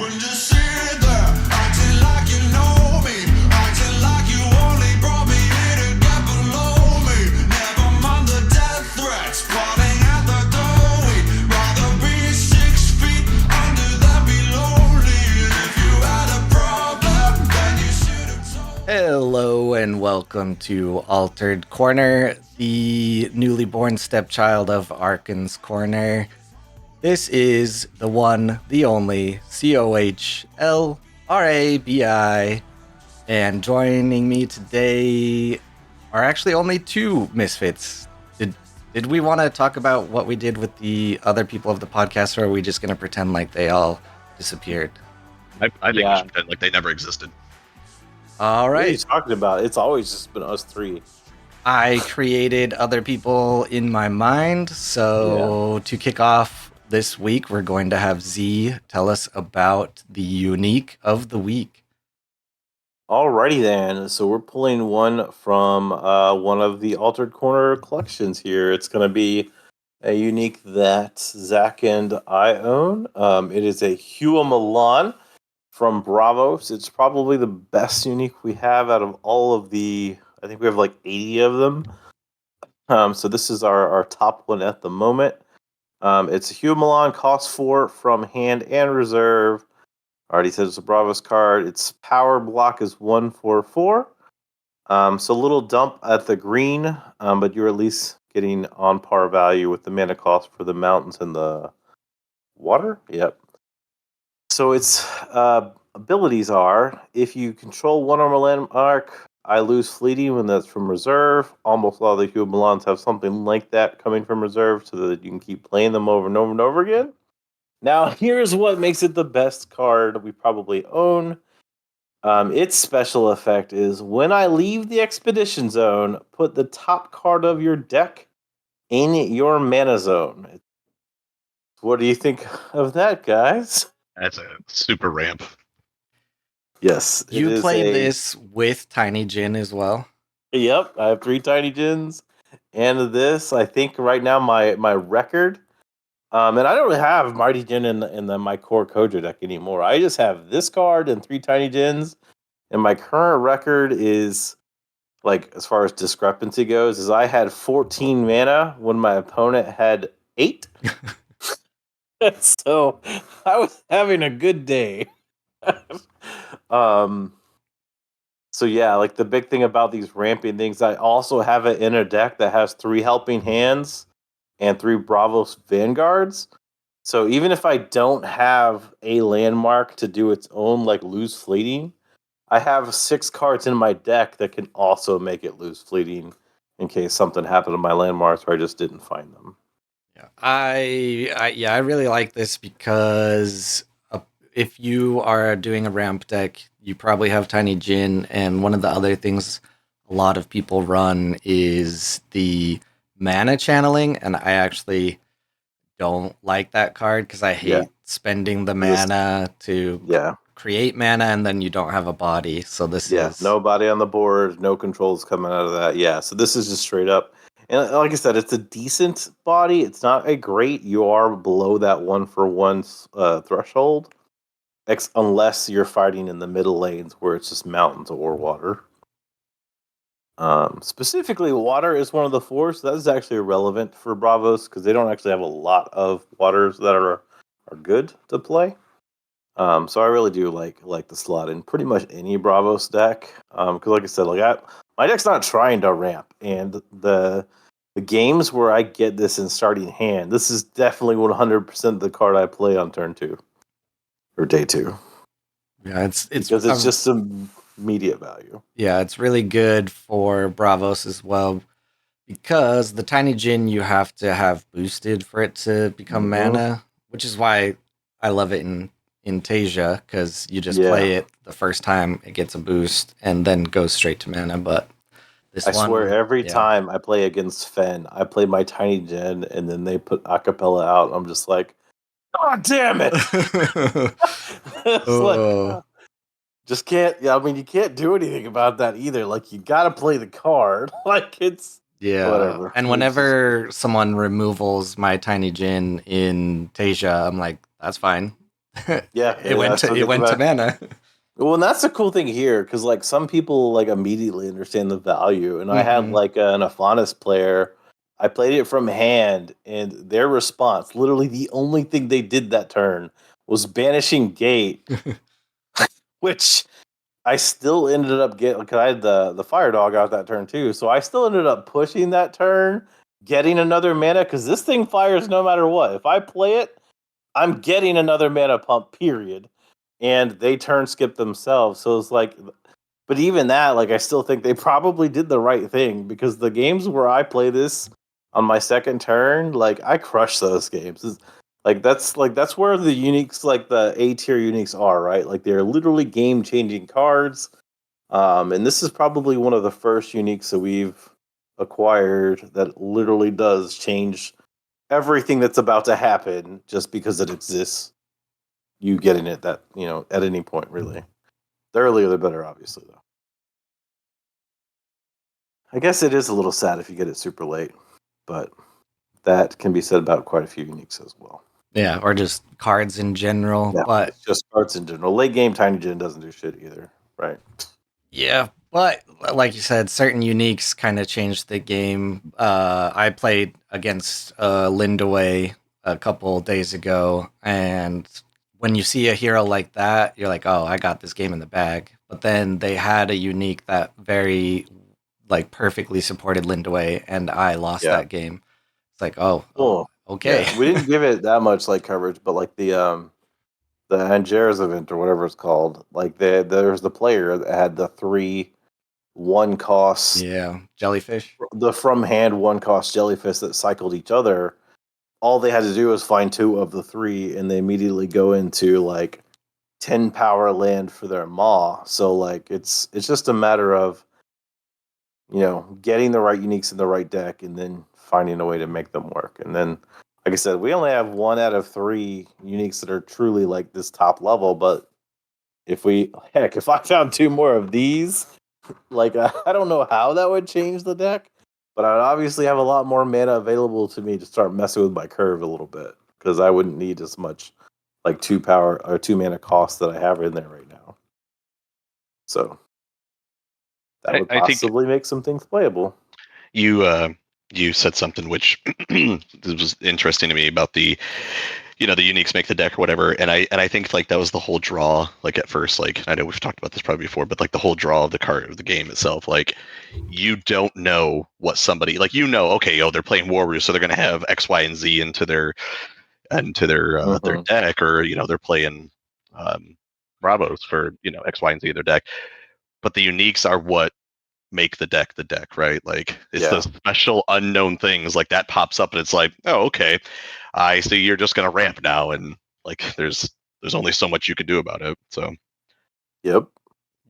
When you sit there, acting like you know me, acting like you only brought me here to get below me. Never mind the death threats, plotting at the door. We'd rather be 6 feet under than be lonely. And if you had a problem, then you should have told me. Hello and welcome to Altered Corner, the newly born stepchild of Archons Corner. This is the one, the only, COHLRABI, and joining me today are actually only two misfits. Did we want to talk about what we did with the other people of the podcast, or are we just going to pretend like they all disappeared? I think we should pretend like they never existed. All What are you right. talking about? It's always just been us three. I created other people in my mind, so to kick off this week, we're going to have Z tell us about the unique of the week. Alrighty then. So we're pulling one from one of the Altered Corner collections here. It's going to be a unique that Zach and I own. It is a Hua Milan from Bravos. It's probably the best unique we have out of all of the... I think we have like 80 of them. So this is our top one at the moment. It's a Hua Milan, cost 4 from hand and reserve. Already said it's a Bravos card. Its power block is 1/4/4. So a little dump at the green, but you're at least getting on par value with the mana cost for the mountains and the water. Yep. So its abilities are: if you control one armor landmark, I lose fleeting when that's from reserve. Almost all the Hua Milans have something like that coming from reserve so that you can keep playing them over and over and over again. Now, here's what makes it the best card we probably own. Its special effect is when I leave the expedition zone, put the top card of your deck in your mana zone. What do you think of that, guys? That's a super ramp. Yes. it You is played a- this with Tiny Jin as well. Yep, I have 3 Tiny Jins. And this, I think right now, my record. And I don't have Mighty Jin in my core Kojo deck anymore. I just have this card and 3 Tiny Jins. And my current record is, like, as far as discrepancy goes, is I had 14 mana when my opponent had 8. So I was having a good day. So yeah, like the big thing about these ramping things, I also have it in a deck that has 3 helping hands and 3 Bravos Vanguards. So even if I don't have a landmark to do its own like lose fleeting, I have 6 cards in my deck that can also make it lose fleeting in case something happened to my landmarks or I just didn't find them. Yeah, I really like this because if you are doing a ramp deck, you probably have Tiny Jin, and one of the other things a lot of people run is the mana channeling, and I actually don't like that card because I hate Yeah. spending the Yes. mana to Yeah. create mana and then you don't have a body. So this Yeah, is nobody on the board, no controls coming out of that. Yeah, so this is just straight up. And like I said, it's a decent body. It's not a great. You are below that 1/1 threshold, unless you're fighting in the middle lanes where it's just mountains or water. Specifically, water is one of the 4, so that is actually irrelevant for Bravos because they don't actually have a lot of waters that are good to play. So I really do like the slot in pretty much any Bravos deck. Because like I said, my deck's not trying to ramp, and the games where I get this in starting hand, this is definitely 100% the card I play on turn 2 or day 2 yeah, it's because it's just some immediate value. Yeah, it's really good for Bravos as well because the Tiny Jin you have to have boosted for it to become Mhm. mana, which is why I love it in Tasia because you just Yeah. play it the first time, it gets a boost and then goes straight to mana. But this I one, swear, every yeah. time I play against Fen, I play my Tiny Gen, and then they put Acapella out. I'm just like, God damn it! It's Oh. just can't. Yeah, I mean, you can't do anything about that either. Like, you got to play the card. Like, it's Yeah. whatever. And It's whenever someone removals my Tiny Jin in Tasia, I'm like, that's fine. Yeah, it went so to mana. Well, and that's the cool thing here, because like some people like immediately understand the value, and I had Mhm. like an Aphanis player. I played it from hand, and their response, literally the only thing they did that turn, was banishing gate, which I still ended up getting because I had the fire dog out that turn too. So I still ended up pushing that turn, getting another mana because this thing fires no matter what. If I play it, I'm getting another mana pump. Period. And they turn skip themselves. So it's like, but even that, like I still think they probably did the right thing because the games where I play this on my second turn, like I crush those games. That's where the uniques, like the A tier uniques, are right. Like they're literally game changing cards. And this is probably one of the first uniques that we've acquired that literally does change everything that's about to happen just because it exists. You getting it that at any point really. The earlier the better, obviously though. I guess it is a little sad if you get it super late, but that can be said about quite a few uniques as well. Yeah, or just cards in general. Yeah, But it's just cards in general. Late game Tiny Gin doesn't do shit either, right? yeah, but like you said, certain uniques kind of changed the game. I played against Lindaway a couple days ago, and when you see a hero like that, you're like, "Oh, I got this game in the bag." But then they had a unique that very like perfectly supported Lindaway, and I lost Yeah. that game. It's like, oh, Cool. okay. Yeah, we didn't give it that much like coverage, but like the Angeras event or whatever it's called, like there's the player that had the 3/1 cost, Yeah, jellyfish. the from hand 1 cost jellyfish that cycled each other. All they had to do was find 2 of the 3, and they immediately go into like 10 power land for their maw. So like it's just a matter of getting the right uniques in the right deck and then finding a way to make them work. And then, like I said, we only have 1 out of 3 uniques that are truly like this top level. But if I found 2 more of these, like I don't know how that would change the deck, but I'd obviously have a lot more mana available to me to start messing with my curve a little bit because I wouldn't need as much like 2 power or 2 mana cost that I have in there right now. So that would I think possibly make some things playable. you said something which this was interesting to me about the the uniques make the deck or whatever, and I think like that was the whole draw. Like at first, like I know we've talked about this probably before, but like the whole draw of the card of the game itself, like you don't know what somebody like okay, they're playing Warriors, so they're gonna have X, Y, and Z into their Mhm. deck, or they're playing Bravos for X, Y, and Z in their deck. But the uniques are what make the deck, right? Like it's Yeah. the special unknown things like that pops up, and it's like, oh, okay, I see you're just gonna ramp now, and like there's only so much you can do about it. So Yep.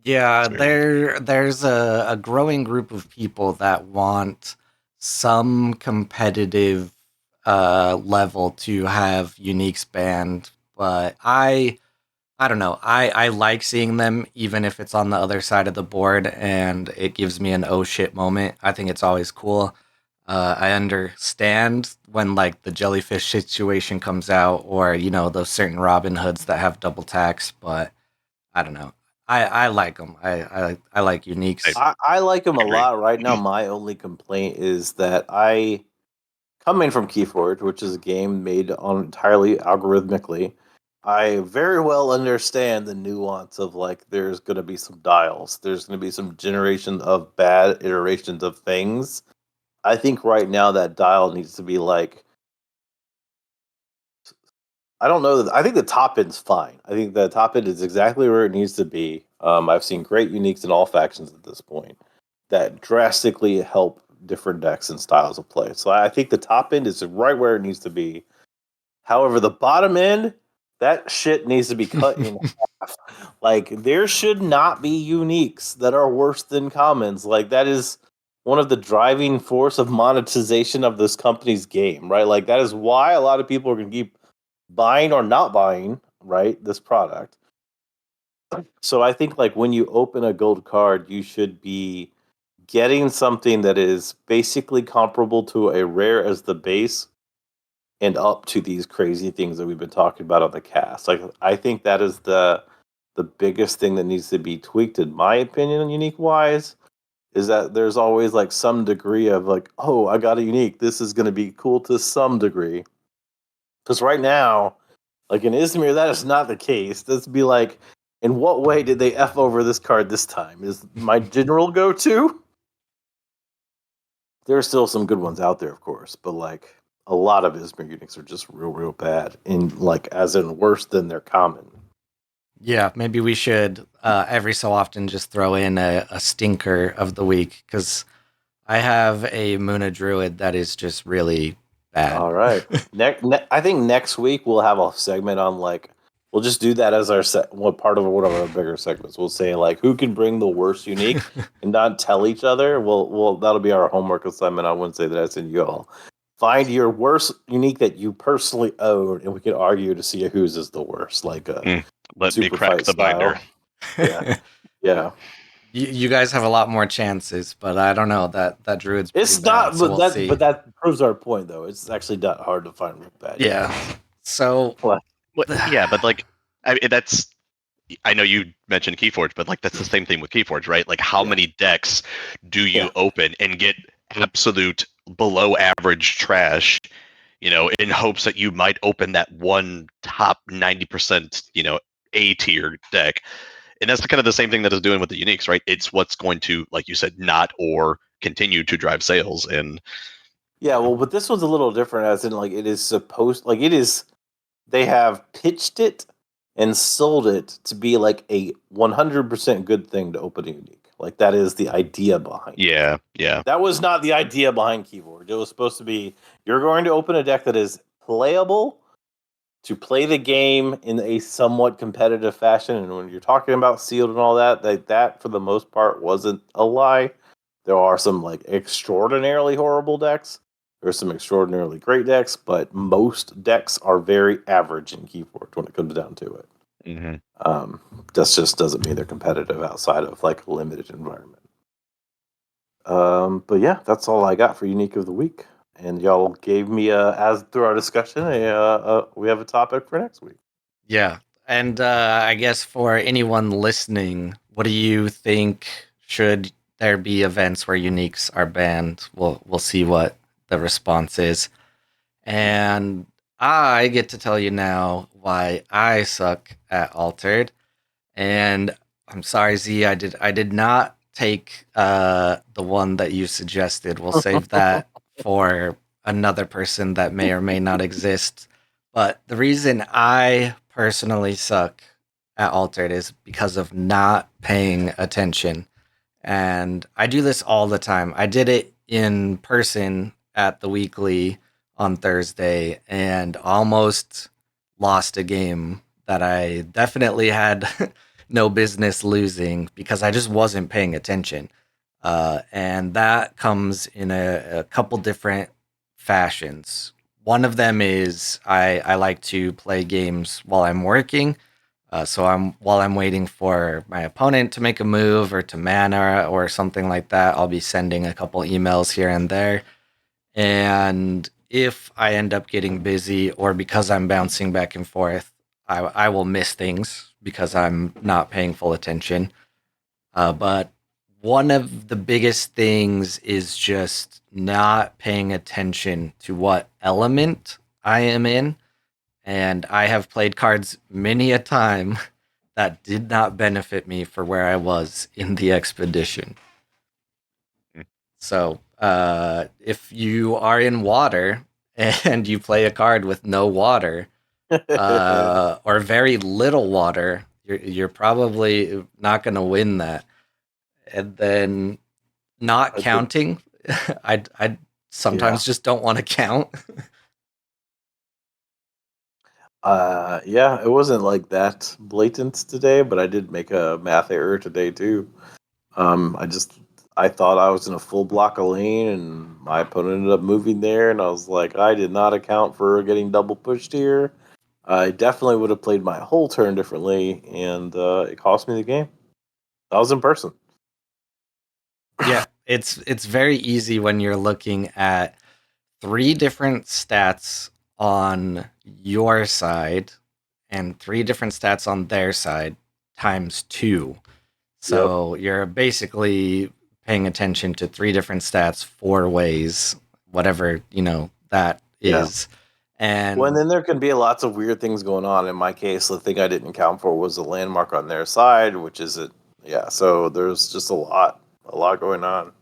Yeah, it's weird. there's a growing group of people that want some competitive level to have uniques banned, but I don't know. I like seeing them even if it's on the other side of the board and it gives me an oh shit moment. I think it's always cool. I understand when like the jellyfish situation comes out or those certain Robin Hoods that have double tax, but I don't know. I like them. I like I, uniques. I like them I a agree. lot. Right now, my only complaint is that coming from Keyforge, which is a game made on entirely algorithmically, I very well understand the nuance of like there's going to be some dials, there's going to be some generation of bad iterations of things. I think right now that dial needs to be like I don't know. I think the top end's fine. I think the top end is exactly where it needs to be. I've seen great uniques in all factions at this point that drastically help different decks and styles of play. So I think the top end is right where it needs to be. However, the bottom end, that shit needs to be cut in half. Like there should not be uniques that are worse than commons. Like that is one of the driving force of monetization of this company's game, right? Like that is why a lot of people are going to keep buying or not buying, right, this product. So I think like when you open a gold card, you should be getting something that is basically comparable to a rare as the base and up to these crazy things that we've been talking about on the cast. Like, I think that is the biggest thing that needs to be tweaked, in my opinion, unique wise, is that there's always like some degree of like, oh, I got a unique. This is going to be cool to some degree. Because right now, like in Izmir, that is not the case. This would be like, in what way did they F over this card this time? Is my general go to? There are still some good ones out there, of course, but like a lot of Izmir uniques are just real bad, in like as in worse than they're common. Yeah, maybe we should every so often just throw in a stinker of the week, because I have a Muna Druid that is just really bad. All right. I think next week we'll have a segment on like, we'll just do that as our part of one of our bigger segments. We'll say like who can bring the worst unique and not tell each other. We'll that'll be our homework assignment on Wednesday that I send you all. Find your worst unique that you personally own, and we can argue to see whose is the worst. Like Let me super crack fight the binder. style. Yeah. You guys have a lot more chances, but I don't know, that Druid's pretty It's bad, not, so but we'll see. that proves our point though. It's actually not hard to find real bad. Yeah. So Well, yeah, but like, I know you mentioned Keyforge, but like that's the same thing with Keyforge, right? Like, how many decks do you open and get absolute below average trash, in hopes that you might open that one top 90%, A tier deck? And that's kind of the same thing that is doing with the uniques, right? It's what's going to, like you said, not or continue to drive sales. And Yeah, well, but this one's a little different, as in like it is supposed, like it is. They have pitched it and sold it to be like a 100% good thing to open a unique. Like that is the idea behind it. yeah. That was not the idea behind Keyforge. It was supposed to be, you're going to open a deck that is playable to play the game in a somewhat competitive fashion. And when you're talking about sealed and all that, that for the most part wasn't a lie. There are some like extraordinarily horrible decks. There's some extraordinarily great decks, but most decks are very average in Keyforge when it comes down to it. That just doesn't mean they're competitive outside of like a limited environment. But yeah, that's all I got for Unique of the Week. And y'all gave me, as through our discussion, we have a topic for next week. yeah, and I guess for anyone listening, what do you think? Should there be events where uniques are banned? We'll see what the response is, and I get to tell you now why I suck at Altered. And I'm sorry, Z, I did not take the one that you suggested. We'll save that for another person that may or may not exist. But the reason I personally suck at Altered is because of not paying attention. And I do this all the time. I did it in person at the weekly on Thursday and almost lost a game that I definitely had no business losing because I just wasn't paying attention. And that comes in a couple different fashions. One of them is I like to play games while I'm working. So while I'm waiting for my opponent to make a move or to mana or something like that, I'll be sending a couple emails here and there. And if I end up getting busy or because I'm bouncing back and forth, I will miss things because I'm not paying full attention. But one of the biggest things is just not paying attention to what element I am in. And I have played cards many a time that did not benefit me for where I was in the expedition. So if you are in water and you play a card with no water or very little water, you're probably not going to win that. And then not counting, I sometimes just don't want to count. Yeah, it wasn't like that blatant today, but I did make a math error today too. I thought I was in a full block of lane, and my opponent ended up moving there, and I was like, I did not account for getting double pushed here. I definitely would have played my whole turn differently, and it cost me the game. I was in person. Yeah, it's very easy when you're looking at 3 different stats on your side and 3 different stats on their side times 2. So you're basically paying attention to 3 different stats 4 ways, whatever, that Yeah. is. And Well, and then there can be lots of weird things going on. In my case, the thing I didn't count for was the landmark on their side, which is it. Yeah, so there's just a lot going on.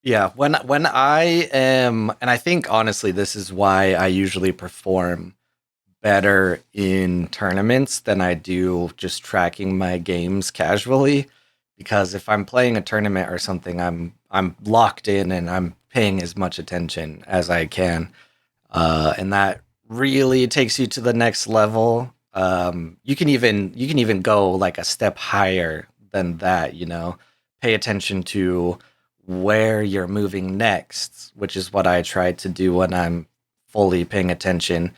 yeah, when I am, and I think honestly this is why I usually perform better in tournaments than I do just tracking my games casually, because if I'm playing a tournament or something, I'm locked in and I'm paying as much attention as I can, and that really takes you to the next level. You can even go like a step higher than that. Pay attention to where you're moving next, which is what I try to do when I'm fully paying attention.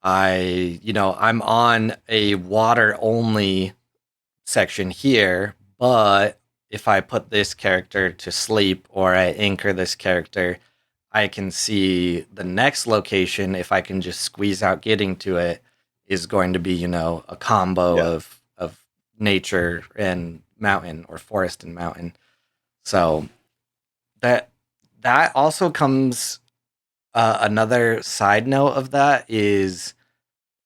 I'm on a water only section here, but if I put this character to sleep or I anchor this character, I can see the next location. If I can just squeeze out getting to it, is going to be, a combo of nature and mountain, or forest and mountain. So that also comes, another side note of that is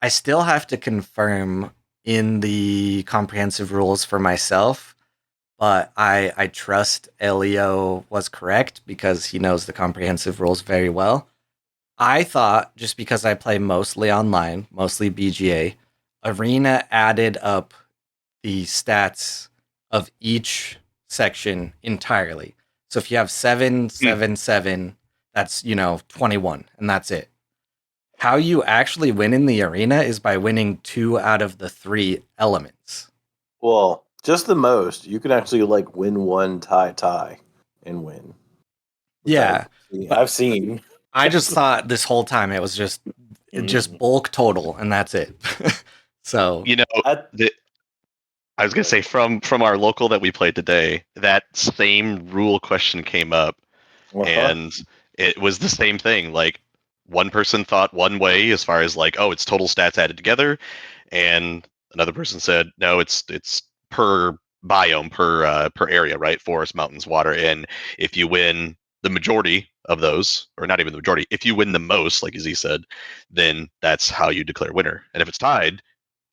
I still have to confirm in the comprehensive rules for myself, but I trust Elio was correct because he knows the comprehensive rules very well. I thought, just because I play mostly online, mostly BGA, Arena added up the stats of each section entirely. So if you have 7, 7, 7, that's 21, and that's it. How you actually win in the arena is by winning 2 out of the 3 elements. Well, just the most. You can actually like win one tie and win. Yeah, I've seen. I just thought this whole time it was just bulk total, and that's it. So I was gonna say from our local that we played today, that same rule question came up, and it was the same thing. Like, one person thought one way as far as like, oh, it's total stats added together, and another person said no, it's per biome, per area, right? Forest, mountains, water. And if you win the majority of those, or not even the majority, if you win the most, like Z said, then that's how you declare winner. And if it's tied,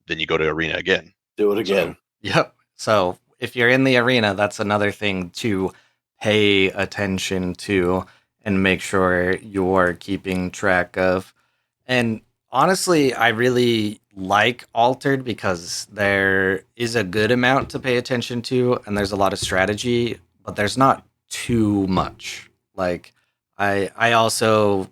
then you go to arena again. Do it again. Yep. So if you're in the arena, that's another thing to pay attention to and make sure you're keeping track of. And honestly, I really like Altered because there is a good amount to pay attention to and there's a lot of strategy, but there's not too much. Like, I also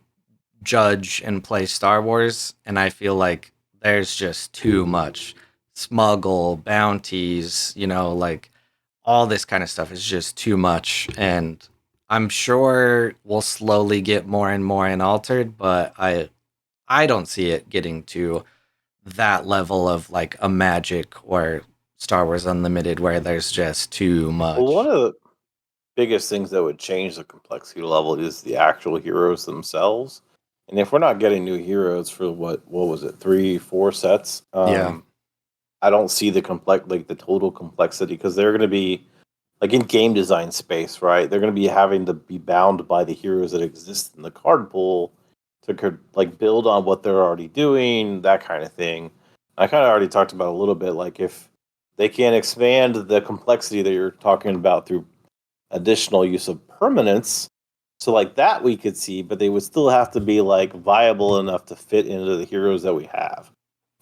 judge and play Star Wars, and I feel like there's just too much smuggle, bounties, like all this kind of stuff is just too much. And I'm sure we'll slowly get more and more in Altered, but I don't see it getting to that level of like a Magic or Star Wars Unlimited where there's just too much. Well, one of the biggest things that would change the complexity level is the actual heroes themselves. And if we're not getting new heroes for what was it, 3-4 sets? Yeah. I don't see the the total complexity, because they're going to be like in game design space, right? They're going to be having to be bound by the heroes that exist in the card pool to like build on what they're already doing, that kind of thing. I kind of already talked about a little bit, like if they can expand the complexity that you're talking about through additional use of permanence, so like that we could see, but they would still have to be like viable enough to fit into the heroes that we have.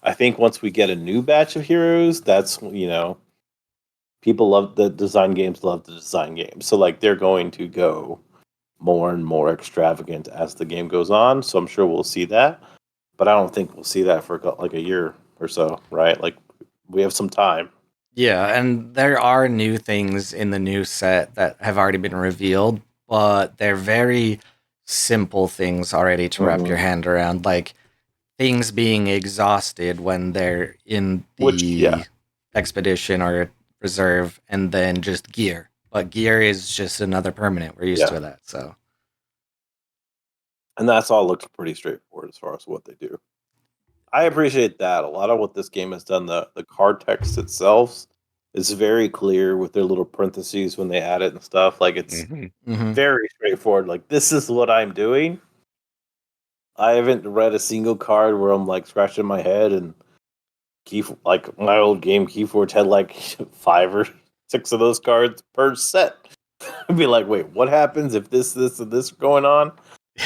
I think once we get a new batch of heroes, that's, people love the design games, love the design games. So like they're going to go more and more extravagant as the game goes on. So I'm sure we'll see that, but I don't think we'll see that for like a year or so, right? Like we have some time. Yeah, and there are new things in the new set that have already been revealed, but they're very simple things already to wrap your hand around, like things being exhausted when they're in the expedition or reserve, and then just gear. But gear is just another permanent. We're used to that. So And that's all looks pretty straightforward as far as what they do. I appreciate that. A lot of what this game has done, the card text itself is very clear with their little parentheses when they add it and stuff. Like it's Mhm. very straightforward. Like this is what I'm doing. I haven't read a single card where I'm like scratching my head and like my old game Keyforge had like 5 or 6 of those cards per set. I'd be like, wait, what happens if this, and this going on?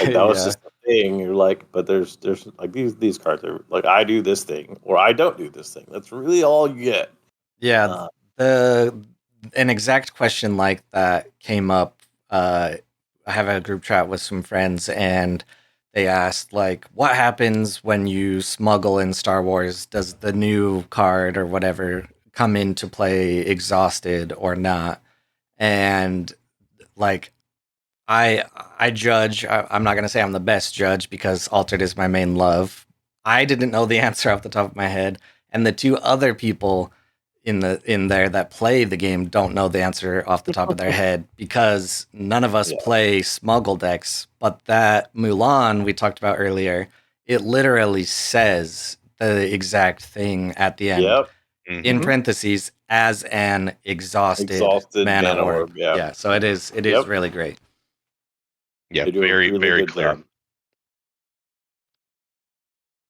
Like that was Yeah. just a thing. You're like, but there's like these cards are like I do this thing or I don't do this thing. That's really all you get. Yeah, Uh, an exact question like that came up. I have a group chat with some friends, and they asked like, "What happens when you smuggle in Star Wars? Does the new card or whatever come into play exhausted or not?" And like, I judge. I'm not gonna say I'm the best judge because Altered is my main love. I didn't know the answer off the top of my head, and the two other people in there that play the game don't know the answer off the top of their head because none of us Yeah. play smuggle decks. But that Mulan we talked about earlier, it literally says the exact thing at the end yep. in parentheses as an exhausted mana orb. Yeah. Yeah, so it is Yep. really great. Yeah, They do a very, really very good clear. job.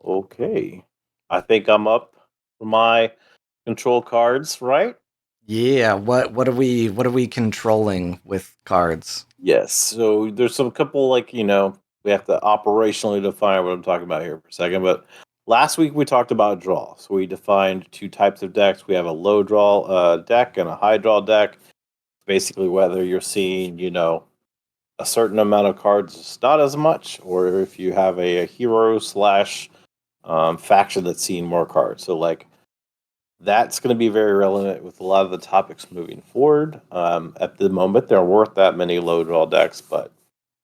Okay. I think I'm up for my control cards, right? Yeah, what are we controlling with cards? Yes. So there's some couple like, we have to operationally define what I'm talking about here for a second. But last week we talked about draw. So we defined 2 types of decks. We have a low draw deck and a high draw deck. Basically whether you're seeing, a certain amount of cards is not as much, or if you have a hero slash faction that's seeing more cards. So like that's going to be very relevant with a lot of the topics moving forward. At the moment, there weren't that many low draw decks, but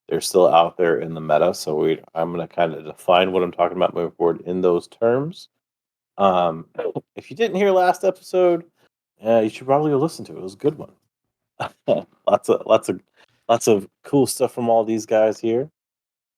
they're still out there in the meta. So I'm going to kind of define what I'm talking about moving forward in those terms. If you didn't hear last episode, you should probably go listen to it. It was a good one. lots of cool stuff from all these guys here.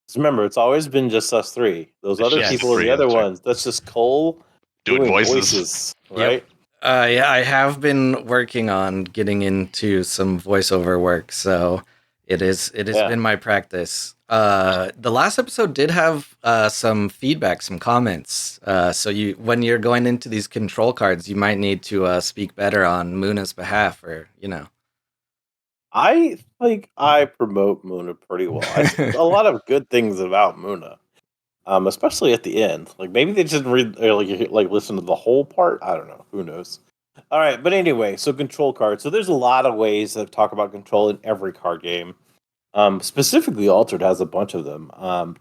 Just remember, it's always been just us 3. Those It's other just the people in the 3, other that's right. ones, that's just Cole Doing doing voices. right? Yeah, I have been working on getting into some voiceover work, so it has Yeah. been my practice. The last episode did have some feedback, some comments. So when you're going into these control cards, you might need to speak better on Muna's behalf, or I think I promote Muna pretty well. I say a lot of good things about Muna, especially at the end. Like maybe they just read or like listen to the whole part. I don't know. Who knows? All right, but anyway, so control cards. So there's a lot of ways that talk about control in every card game. Specifically, Altered has a bunch of them.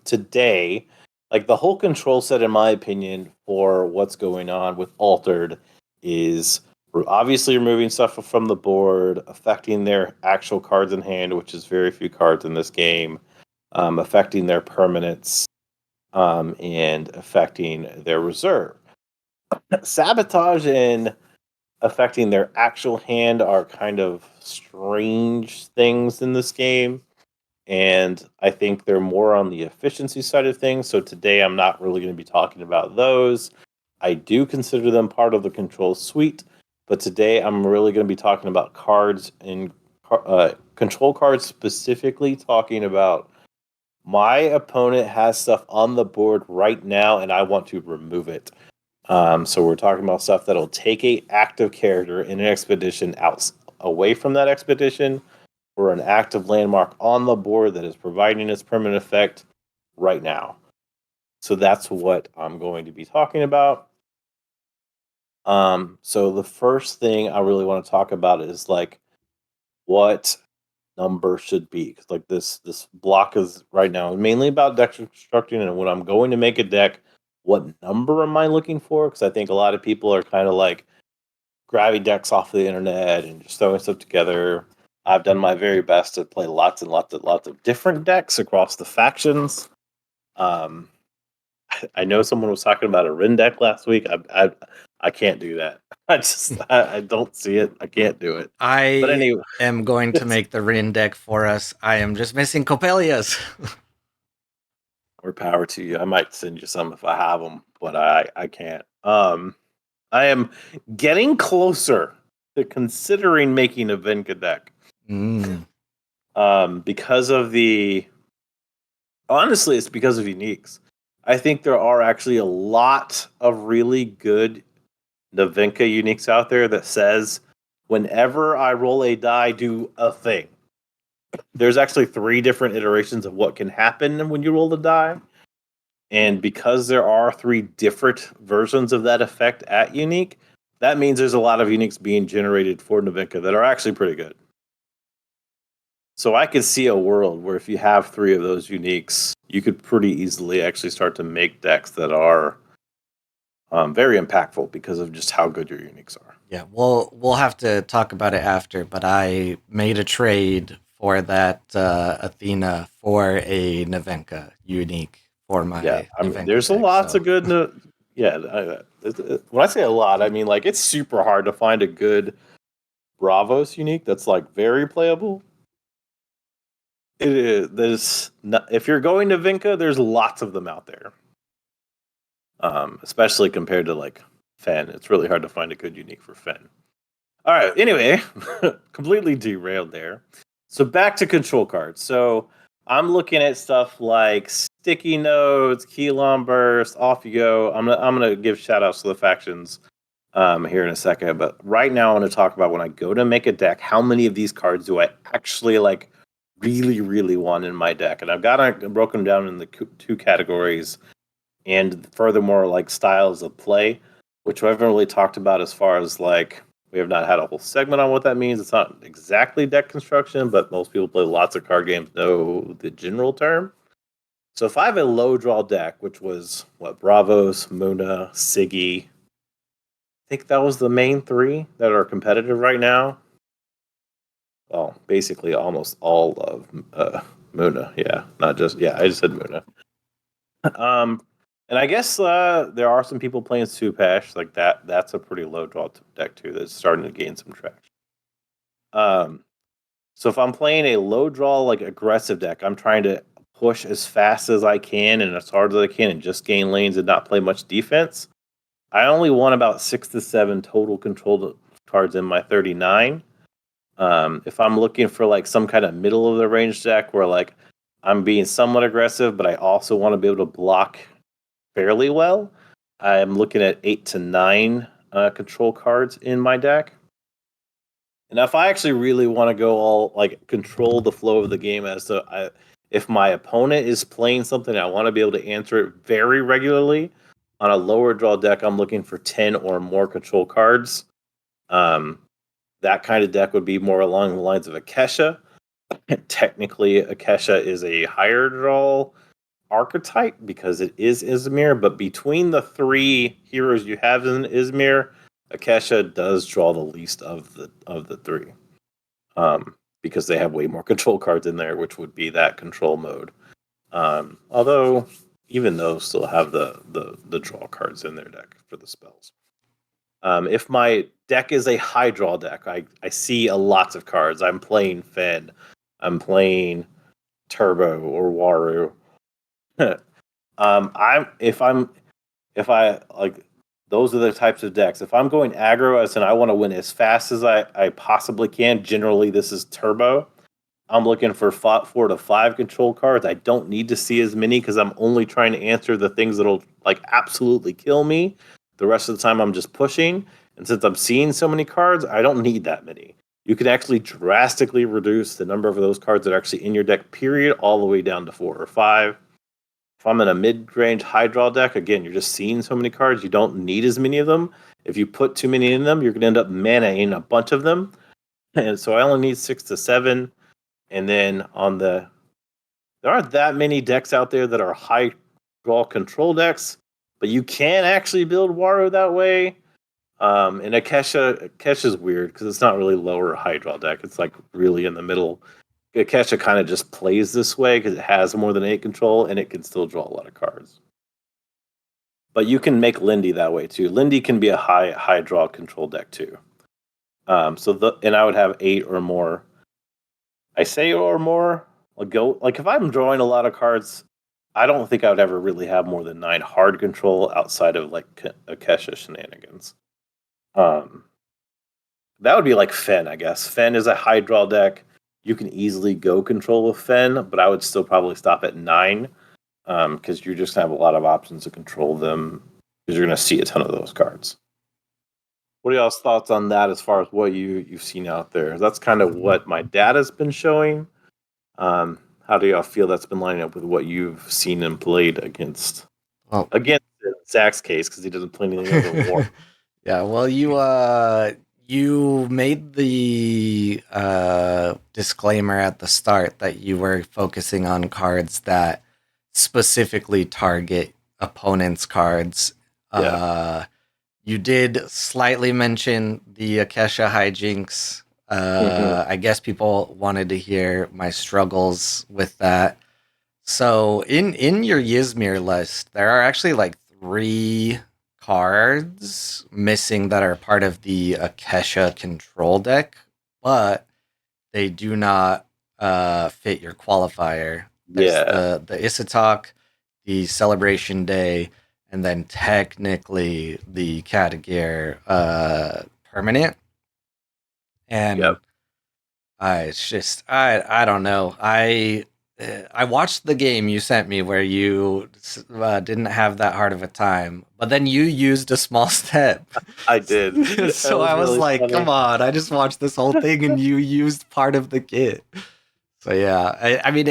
Today, like the whole control set, in my opinion, for what's going on with Altered is we're obviously removing stuff from the board, affecting their actual cards in hand, which is very few cards in this game, affecting their permanents, and affecting their reserve. Sabotage and affecting their actual hand are kind of strange things in this game. And I think they're more on the efficiency side of things. So today I'm not really going to be talking about those. I do consider them part of the control suite, but today I'm really going to be talking about cards and control cards, specifically talking about my opponent has stuff on the board right now and I want to remove it. So we're talking about stuff that'll take a active character in an expedition out away from that expedition, or an active landmark on the board that is providing its permanent effect right now. So that's what I'm going to be talking about. So the first thing I really want to talk about is like what number should be, because like this block is right now mainly about deck constructing, and when I'm going to make a deck, what number am I looking for? Because I think a lot of people are kind of like grabbing decks off the internet and just throwing stuff together. I've done my very best to play lots and lots of different decks across the factions. Um, I know someone was talking about a Rin deck last week. I can't do that. I don't see it. I can't do it. But I anyway, am going to make the Rin deck for us. I am just missing Coppelia's. More power to you. I might send you some if I have them, but I can't. I am getting closer to considering making a Vinca deck. Mm. Because of the honestly, it's because of uniques. I think there are actually a lot of really good Navinka uniques out there that says whenever I roll a die, do a thing. There's actually 3 different iterations of what can happen when you roll the die. And because there are 3 different versions of that effect at unique, that means there's a lot of uniques being generated for Navinka that are actually pretty good. So I could see a world where if you have 3 of those uniques, you could pretty easily actually start to make decks that are very impactful because of just how good your uniques are. Yeah, we'll have to talk about it after, but I made a trade for that Athena for a Navenka unique for my Navenka There's a deck, lots so. of good. When I say a lot, I mean like it's super hard to find a good Bravos unique that's like very playable. It is. If you're going to Vinca, there's lots of them out there. Especially compared to like Fen, it's really hard to find a good unique for Fen. All right. Anyway, completely derailed there. So back to control cards. So I'm looking at stuff like sticky notes, Keylon burst, off you go. I'm gonna give shout outs to the factions here in a second, but right now I want to talk about when I go to make a deck, how many of these cards do I actually like really, really want in my deck? And I've got it broken down in the 2 categories, and furthermore, like styles of play, which we haven't really talked about as far as like we have not had a whole segment on what that means. It's not exactly deck construction, but most people play lots of card games know the general term. So if I have a low draw deck, which was what Bravos, Muna, Siggy, I think that was the main 3 that are competitive right now. Well, basically almost all of Muna. Yeah, not just I just said Muna. And I guess there are some people playing Supash like that. That's a pretty low draw deck too. That's starting to gain some traction. So if I'm playing a low draw like aggressive deck, I'm trying to push as fast as I can and as hard as I can and just gain lanes and not play much defense. I only want about 6 to 7 total control cards in my 39. If I'm looking for like some kind of middle of the range deck where like I'm being somewhat aggressive, but I also want to be able to block fairly well, I'm looking at 8 to 9 control cards in my deck. And if I actually really want to go all like control the flow of the game as to if my opponent is playing something, I want to be able to answer it very regularly. On a lower draw deck, I'm looking for 10 or more control cards. That kind of deck would be more along the lines of Akesha. Technically, Akesha is a higher draw archetype because it is Izmir, but between the 3 heroes you have in Izmir, Akesha does draw the least of the 3. Because they have way more control cards in there, which would be that control mode. Although even those still have the draw cards in their deck for the spells. If my deck is a high draw deck, I see a lots of cards. I'm playing Fen, I'm playing Turbo or Waru. If I like those are the types of decks. If I'm going aggro as in I want to win as fast as I possibly can, generally this is Turbo. I'm looking for 4 to 5 control cards. I don't need to see as many because I'm only trying to answer the things that'll like absolutely kill me. The rest of the time I'm just pushing. And since I'm seeing so many cards, I don't need that many. You can actually drastically reduce the number of those cards that are actually in your deck, period, all the way down to 4 or 5. If I'm in a mid-range high draw deck, again, you're just seeing so many cards, you don't need as many of them. If you put too many in them, you're going to end up mana-ing a bunch of them. And so I only need 6 to 7. And then there aren't that many decks out there that are high draw control decks, but you can actually build Waru that way. And Akesha is weird because it's not really low or high draw deck. It's like really in the middle. Akesha kind of just plays this way because it has more than 8 control and it can still draw a lot of cards. But you can make Lindy that way too. Lindy can be a high draw control deck too. And I would have 8 or more. I say or more. I'll go like if I'm drawing a lot of cards, I don't think I would ever really have more than 9 hard control outside of like Akesha shenanigans. That would be like Fen, I guess. Fen is a high draw deck. You can easily go control with Fen, but I would still probably stop at 9 because you're just gonna have a lot of options to control them because you're gonna see a ton of those cards. What are y'all's thoughts on that as far as what you've seen out there? That's kind of what my data's been showing. How do y'all feel that's been lining up with what you've seen and played against? Well, Against Zach's case because he doesn't play anything other than War. yeah, well, you made the disclaimer at the start that you were focusing on cards that specifically target opponents' cards. Yeah. You did slightly mention the Akesha hijinks. I guess people wanted to hear my struggles with that. So in your Ysmir list, there are actually like 3 cards missing that are part of the Akesha control deck, but they do not fit your qualifier. There's the Isatok, the Celebration Day, and then technically the Katagir permanent. And Yep. it's just I don't know. I watched the game you sent me where you didn't have that hard of a time, but then you used a small step. I did. So I was really like, funny. come on, I just watched this whole thing and you used part of the kit. So yeah, I mean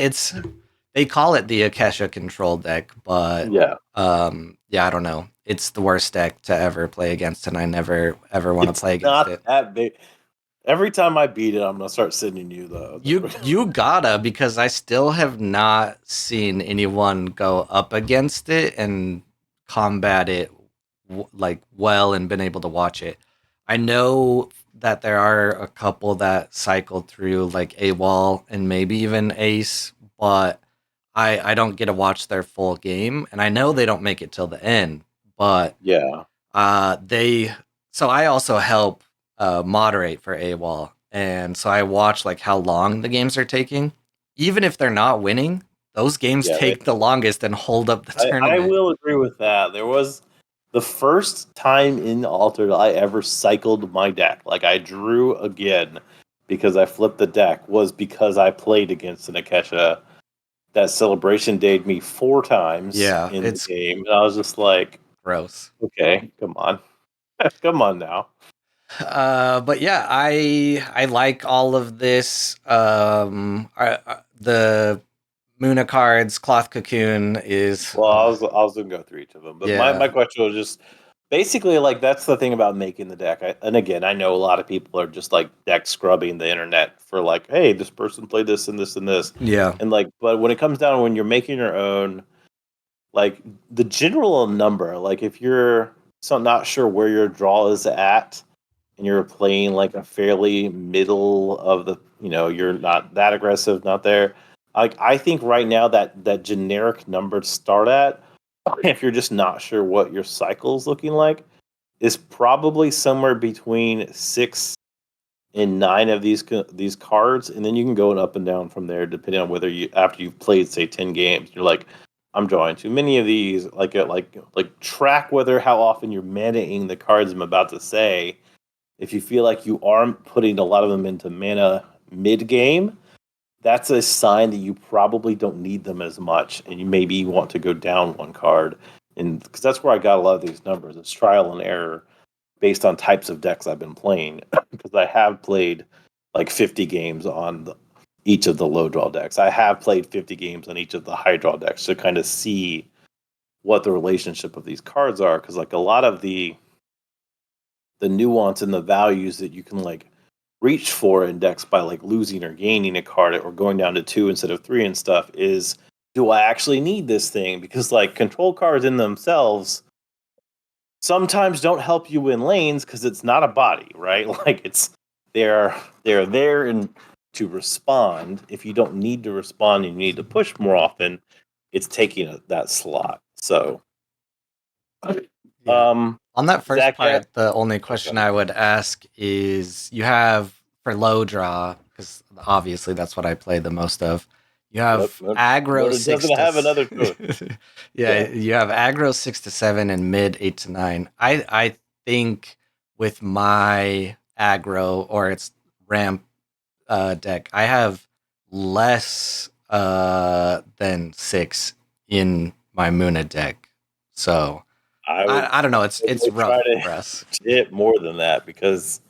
they call it the Akesha control deck, but Yeah. yeah, I don't know. It's the worst deck to ever play against, and I never ever want to play against Not it. that big. Every time I beat it, I'm gonna start sending you the You gotta, because I still have not seen anyone go up against it and combat it like well and been able to watch it. I know that there are a couple that cycled through like AWOL and maybe even Ace, but I don't get to watch their full game, and I know they don't make it till the end. But Yeah. so I also help moderate for AWOL, and so I watch like how long the games are taking. Even if they're not winning, those games Yeah, take the longest and hold up the I tournament. will agree with that. There was the first time in Altered I ever cycled my deck. Like I drew again because I flipped the deck was because I played against an Akesha. That celebration dayed me 4 times Yeah, in it's the game. And I was just like, gross. okay, come on. Come on now. But yeah, I like all of this. The Muna cards, Cloth Cocoon is Well, I was gonna go through each of them, but my yeah. question was just basically like that's the thing about making the deck. And again, I know a lot of people are just like deck scrubbing the internet for like, hey, this person played this and this and this, Yeah. and like, but when it comes down when you're making your own, like the general number, like if you're not sure where your draw is at, and you're playing like a fairly middle of the, you're not that aggressive, not there. Like I think right now that generic number to start at, if you're just not sure what your cycle's looking like, is probably somewhere between 6 and 9 of these cards, and then you can go up and down from there depending on whether you after you've played say 10 games, you're like, I'm drawing too many of these. Like track whether how often you're mana-ing the cards I'm about to say. If you feel like you aren't putting a lot of them into mana mid game, that's a sign that you probably don't need them as much, and you maybe want to go down 1 card. And because that's where I got a lot of these numbers, it's trial and error based on types of decks I've been playing. Because I have played like 50 games on each of the low draw decks. I have played 50 games on each of the high draw decks to kind of see what the relationship of these cards are. Because like a lot of the nuance and the values that you can like reach for in decks by like losing or gaining a card or going down to 2 instead of 3 and stuff is, do I actually need this thing? Because like control cards in themselves sometimes don't help you win lanes because it's not a body, right? Like they're there and to respond. If you don't need to respond and you need to push more often, it's taking that slot. So Yeah. On that first Zach, part, the only question I would ask is you have for low draw, because obviously that's what I play the most of. You have Nope, aggro Mona 6 doesn't to have another choice. yeah, Yeah. you have aggro 6 to 7 and mid 8 to 9. I think with my aggro or its ramp deck, I have less than 6 in my Muna deck. So I would I don't know, it's definitely rough try to for us. hit more than that because,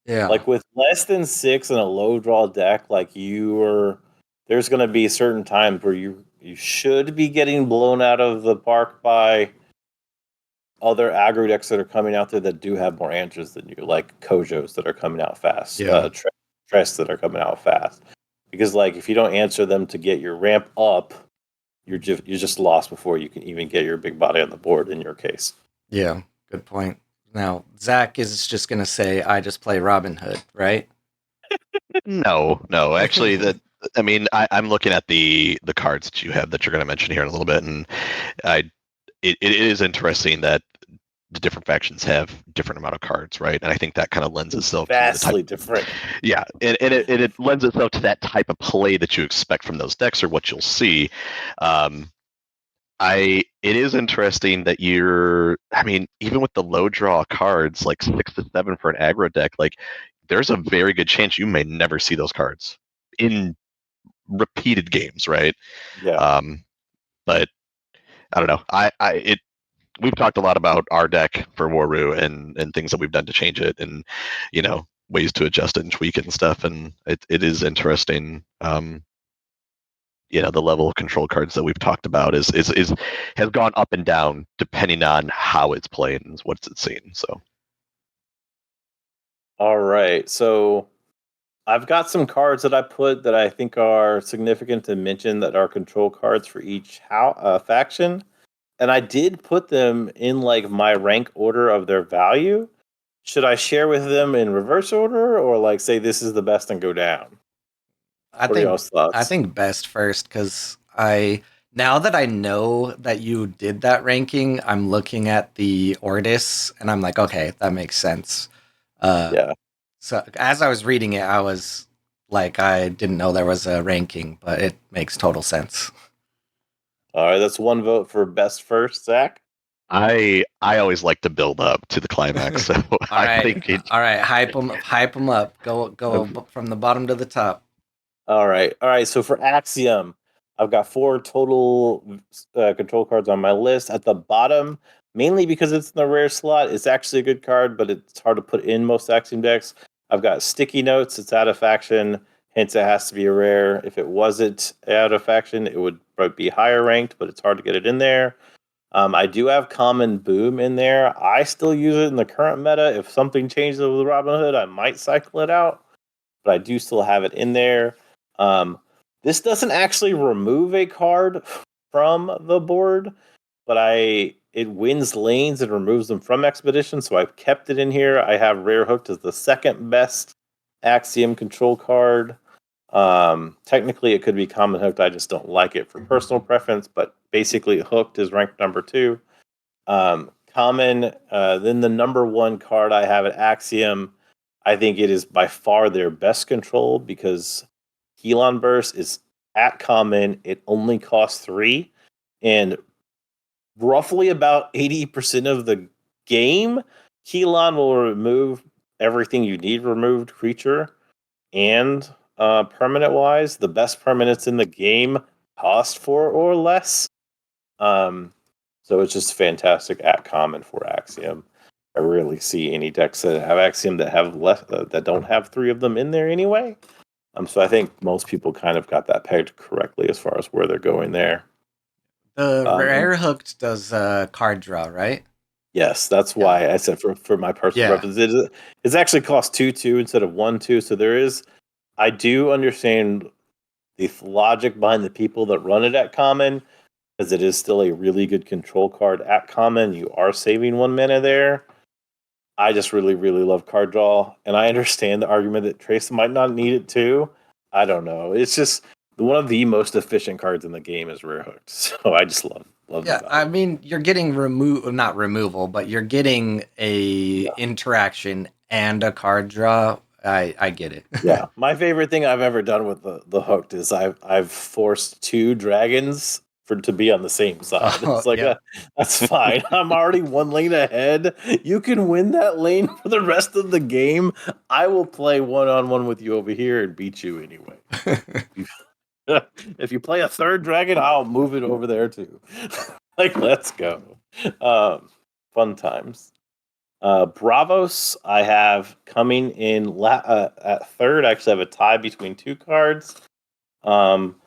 Yeah. like, with less than 6 in a low draw deck, like there's going to be certain times where you should be getting blown out of the park by other aggro decks that are coming out there that do have more answers than you, like Kojos that are coming out fast, Yeah. Tress that are coming out fast. Because, like, if you don't answer them to get your ramp up, you're just lost before you can even get your big body on the board. In your case, Yeah, good point. Now, Zach is just going to say I just play Robin Hood, right? No. Actually, I mean, I'm looking at the cards that you have that you're going to mention here in a little bit, and it is interesting that the different factions have different amount of cards, right? And I think that kind of lends itself to the type. vastly different. Yeah, and it lends itself to that type of play that you expect from those decks or what you'll see. It is interesting that I mean, even with the low draw cards, like 6 to 7 for an aggro deck, like there's a very good chance you may never see those cards in repeated games, right? Yeah. But I don't know. We've talked a lot about our deck for Waru and things that we've done to change it, and ways to adjust it and tweak it and stuff. And it is interesting. The level of control cards that we've talked about has gone up and down depending on how it's played and what's it seen. So All right. So I've got some cards that I put that I think are significant to mention that are control cards for each faction. And I did put them in like my rank order of their value. Should I share with them in reverse order or like say this is the best and go down? I What are think y'all's thoughts? best first because now that I know that you did that ranking, I'm looking at the Ordis and I'm like, okay, that makes sense. Yeah. So as I was reading it, I was like, I didn't know there was a ranking, but it makes total sense. All right. That's one vote for best first, Zach. I always like to build up to the climax. So All I right, think all right, hype them up. Go from the bottom to the top. All right. All right. So for Axiom, I've got 4 total control cards on my list. At the bottom, mainly because it's in the rare slot, it's actually a good card, but it's hard to put in most Axiom decks. I've got Sticky Notes. It's out of faction, hence it has to be a rare. If it wasn't out of faction, it would probably be higher ranked, but it's hard to get it in there. I do have Common Boom in there. I still use it in the current meta. If something changes with Robin Hood, I might cycle it out, but I do still have it in there. Um, this doesn't actually remove a card from the board, but it wins lanes and removes them from Expedition, so I've kept it in here. I have Rare Hooked as the second best Axiom control card. Technically, it could be Common Hooked. I just don't like it for personal preference, but basically, Hooked is ranked number 2. Common, then the number 1 card I have at Axiom. I think it is by far their best control because Helon Burst is at common. It only costs 3, and roughly about 80% of the game, Helon will remove everything you need removed, creature and permanent wise. The best permanents in the game cost 4 or less. So it's just fantastic at common for Axiom. I rarely see any decks that have Axiom that have less that don't have 3 of them in there anyway. So I think most people kind of got that pegged correctly as far as where they're going there. The Um, rare hooked does card draw, right? Yes, that's why I said for my personal Yeah. preference, it's actually cost 2/2 instead of 1/2. So I do understand the logic behind the people that run it at common, because it is still a really good control card at common. You are saving 1 mana there. I just really, really love card draw, and I understand the argument that Trace might not need it too. I don't know. It's just one of the most efficient cards in the game is Rare Hooked, so I just love Yeah, the I value. mean, you're getting not removal, but you're getting a interaction and a card draw I get it. Yeah, my favorite thing I've ever done with the hooked is I've forced two dragons to be on the same side. Oh, It's like yeah. that's fine. I'm already one lane ahead. You can win that lane for the rest of the game. I will play one-on-one with you over here and beat you anyway. If you play a third dragon, I'll move it over there too. Like, let's go. Fun times. Bravos, I have coming in at third. I actually have a tie between two cards. Um,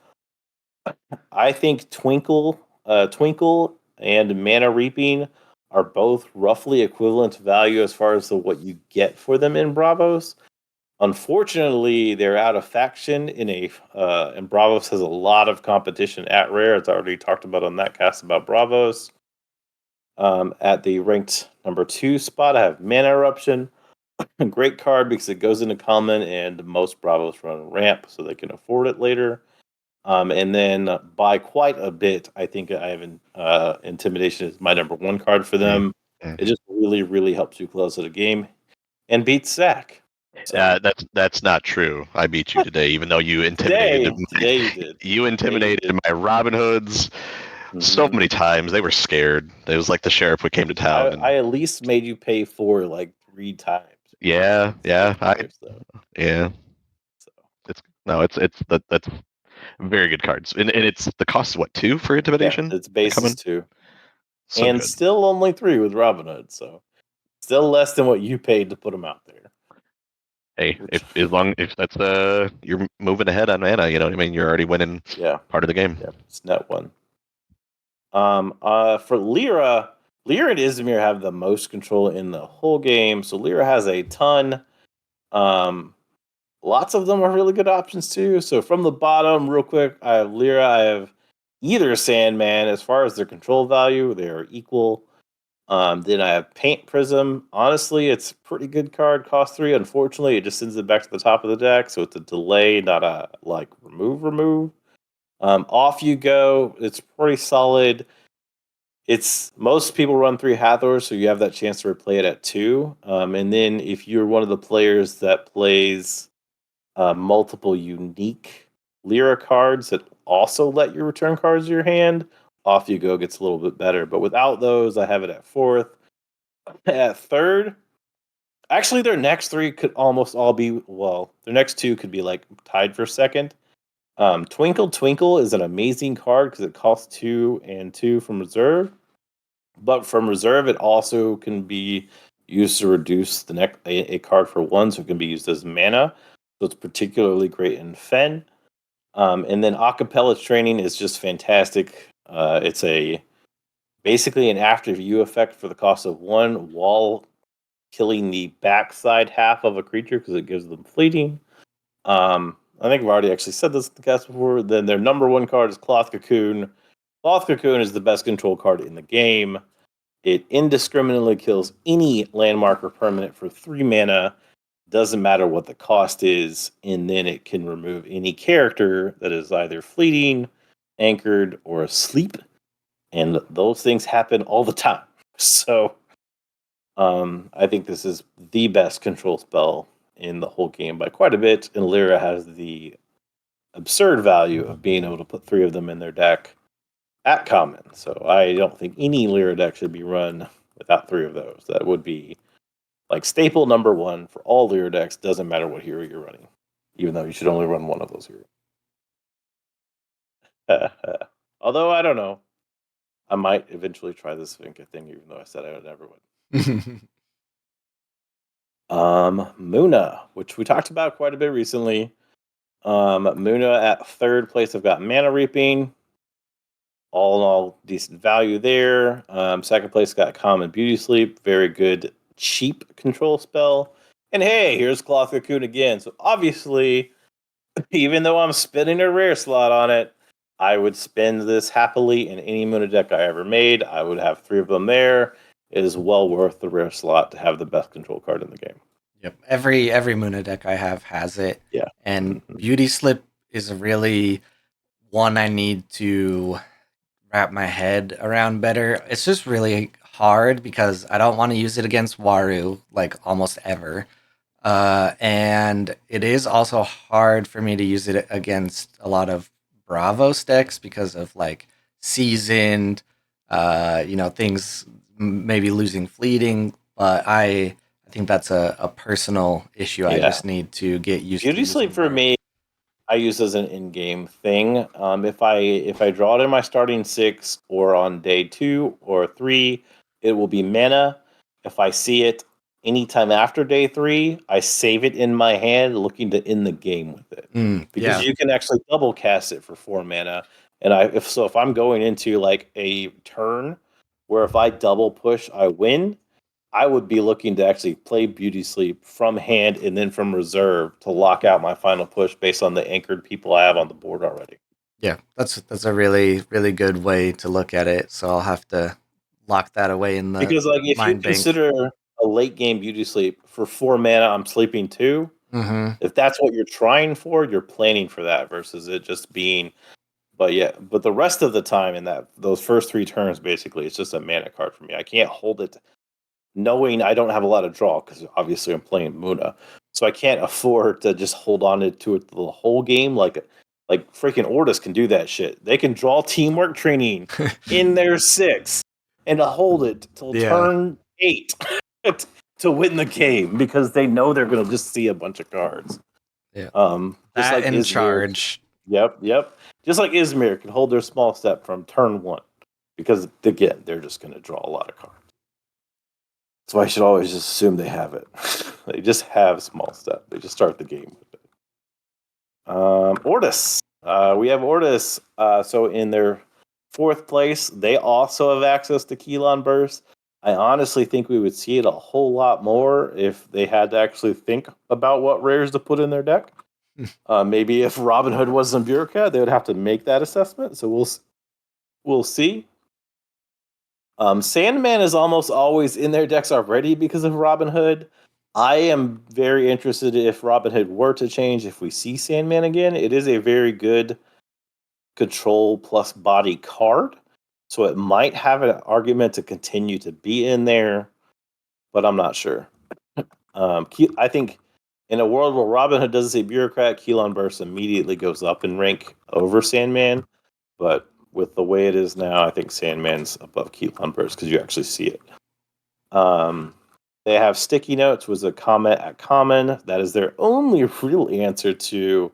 I think Twinkle and Mana Reaping are both roughly equivalent value as far as what you get for them in Bravos. Unfortunately, they're out of faction and Bravos has a lot of competition at rare. It's already talked about on that cast about Bravos. At the ranked number 2 spot, I have Mana Eruption. A great card because it goes into common, and most Bravos run ramp, so they can afford it later. And then by quite a bit, I think I have Intimidation is my number 1 card for them. Mm. It just really, really helps you close out a game and beat Zach. So, That's not true. I beat you today, even though you intimidated. today you did. You intimidated my Robin Hoods so Mhm. many times. They were scared. It was like the sheriff who came to town. and, I at least made you pay 4 like 3 times. yeah, So, yeah. so. That's very good cards, and it's the cost is what 2 for Yeah, intimidation. it's basis 2. So And good. still only 3 with Robin Hood, so still less than what you paid to put them out there. Hey, if that's you're moving ahead on mana, you know what I mean. You're already winning part of the game. Yeah, it's net 1. For Lyra and Izmir have the most control in the whole game. So Lyra has a ton. Lots of them are really good options too. So from the bottom, real quick, I have Lyra. I have either Sandman. As far as their control value, they are equal. Then I have Paint Prism. Honestly, it's a pretty good card. Cost 3. Unfortunately, it just sends it back to the top of the deck, so it's a delay, not a like remove. Off you go. It's pretty solid. It's most people run 3 Hathor, so you have that chance to replay it at 2. And then if you're one of the players that plays multiple unique Lyra cards that also let you return cards to your hand, off you go gets a little bit better. But without those, I have it at 4th. At 3rd, actually, their next 3 could almost all be, their next 2 could be like tied for 2nd. Twinkle Twinkle is an amazing card because it costs 2 and 2 from reserve. But from reserve, it also can be used to reduce a card for 1, so it can be used as mana. So it's particularly great in Fen. And then Acapella Training is just fantastic. It's basically an after view effect for the cost of 1 while killing the backside half of a creature because it gives them fleeting. I think I've already actually said this in the cast before. Then their number 1 card is Cloth Cocoon. Cloth Cocoon is the best control card in the game. It indiscriminately kills any landmark or permanent for 3 mana. Doesn't matter what the cost is, and then it can remove any character that is either fleeting, anchored, or asleep. And those things happen all the time. So I think this is the best control spell in the whole game by quite a bit. And Lyra has the absurd value of being able to put 3 of them in their deck at common. So I don't think any Lyra deck should be run without 3 of those. That would be like staple number 1 for all Lyra decks. Doesn't matter what hero you're running, even though you should only run one of those heroes. Although I don't know, I might eventually try this Vinca thing, even though I said I would never would. Muna, which we talked about quite a bit recently. Muna at 3rd place. I've got Mana Reaping. All in all, decent value there. 2nd place got Common Beauty Sleep. Very good, cheap control spell. And hey, here's Cloth Cocoon again. So obviously, even though I'm spending a rare slot on it, I would spend this happily in any Muna deck I ever made. I would have 3 of them there. It is well worth the rare slot to have the best control card in the game. Yep. Every Muna deck I have has it. Yeah. And Beauty Slip is really one I need to wrap my head around better. It's just really hard because I don't want to use it against Waru like almost ever. And it is also hard for me to use it against a lot of Bravos decks because of like seasoned, things maybe losing fleeting. But I think that's a personal issue. I Yeah. just need to get used to. Beauty Sleep using for more. me, I use as an in-game thing. If I draw it in my starting 6 or on day 2 or 3, it will be mana. If I see it anytime after day 3, I save it in my hand, looking to end the game with it because Yeah. you can actually double cast it for 4 mana. And if I'm going into like a turn where if I double push, I win. I would be looking to actually play Beauty Sleep from hand and then from reserve to lock out my final push based on the anchored people I have on the board already. Yeah, that's a really really good way to look at it. So I'll have to lock that away in the Because like if you mind bank. consider a late game Beauty Sleep for 4 mana, I'm sleeping 2. Mm-hmm. If that's what you're trying for, you're planning for that versus it just being. But the rest of the time in those first 3 turns, basically, it's just a mana card for me. I can't hold it knowing I don't have a lot of draw because obviously I'm playing Muna, so I can't afford to just hold on to it the whole game. Like freaking Ortis can do that shit. They can draw teamwork training in their 6 and hold it till turn 8 to win the game because they know they're going to just see a bunch of cards. Yeah. Just That like and Izmir. charge. Yep. Just like Izmir can hold their small step from turn 1 because again they're just going to draw a lot of cards. So I should always just assume they have it. They just have small step. They just start the game with it. Ortis. We have Ortis. So in their 4th place, they also have access to Keylon Burst. I honestly think we would see it a whole lot more if they had to actually think about what rares to put in their deck. Maybe if Robin Hood wasn't Bureaucrat, they would have to make that assessment. So we'll see. Sandman is almost always in their decks already because of Robin Hood. I am very interested if Robin Hood were to change, if we see Sandman again. It is a very good control plus body card, so it might have an argument to continue to be in there, but I'm not sure. I think in a world where Robin Hood doesn't say Bureaucrat, Keylon Burst immediately goes up in rank over Sandman, but with the way it is now, I think Sandman's above Keylon Burst because you actually see it. They have Sticky Notes, was a comment at common. That is their only real answer to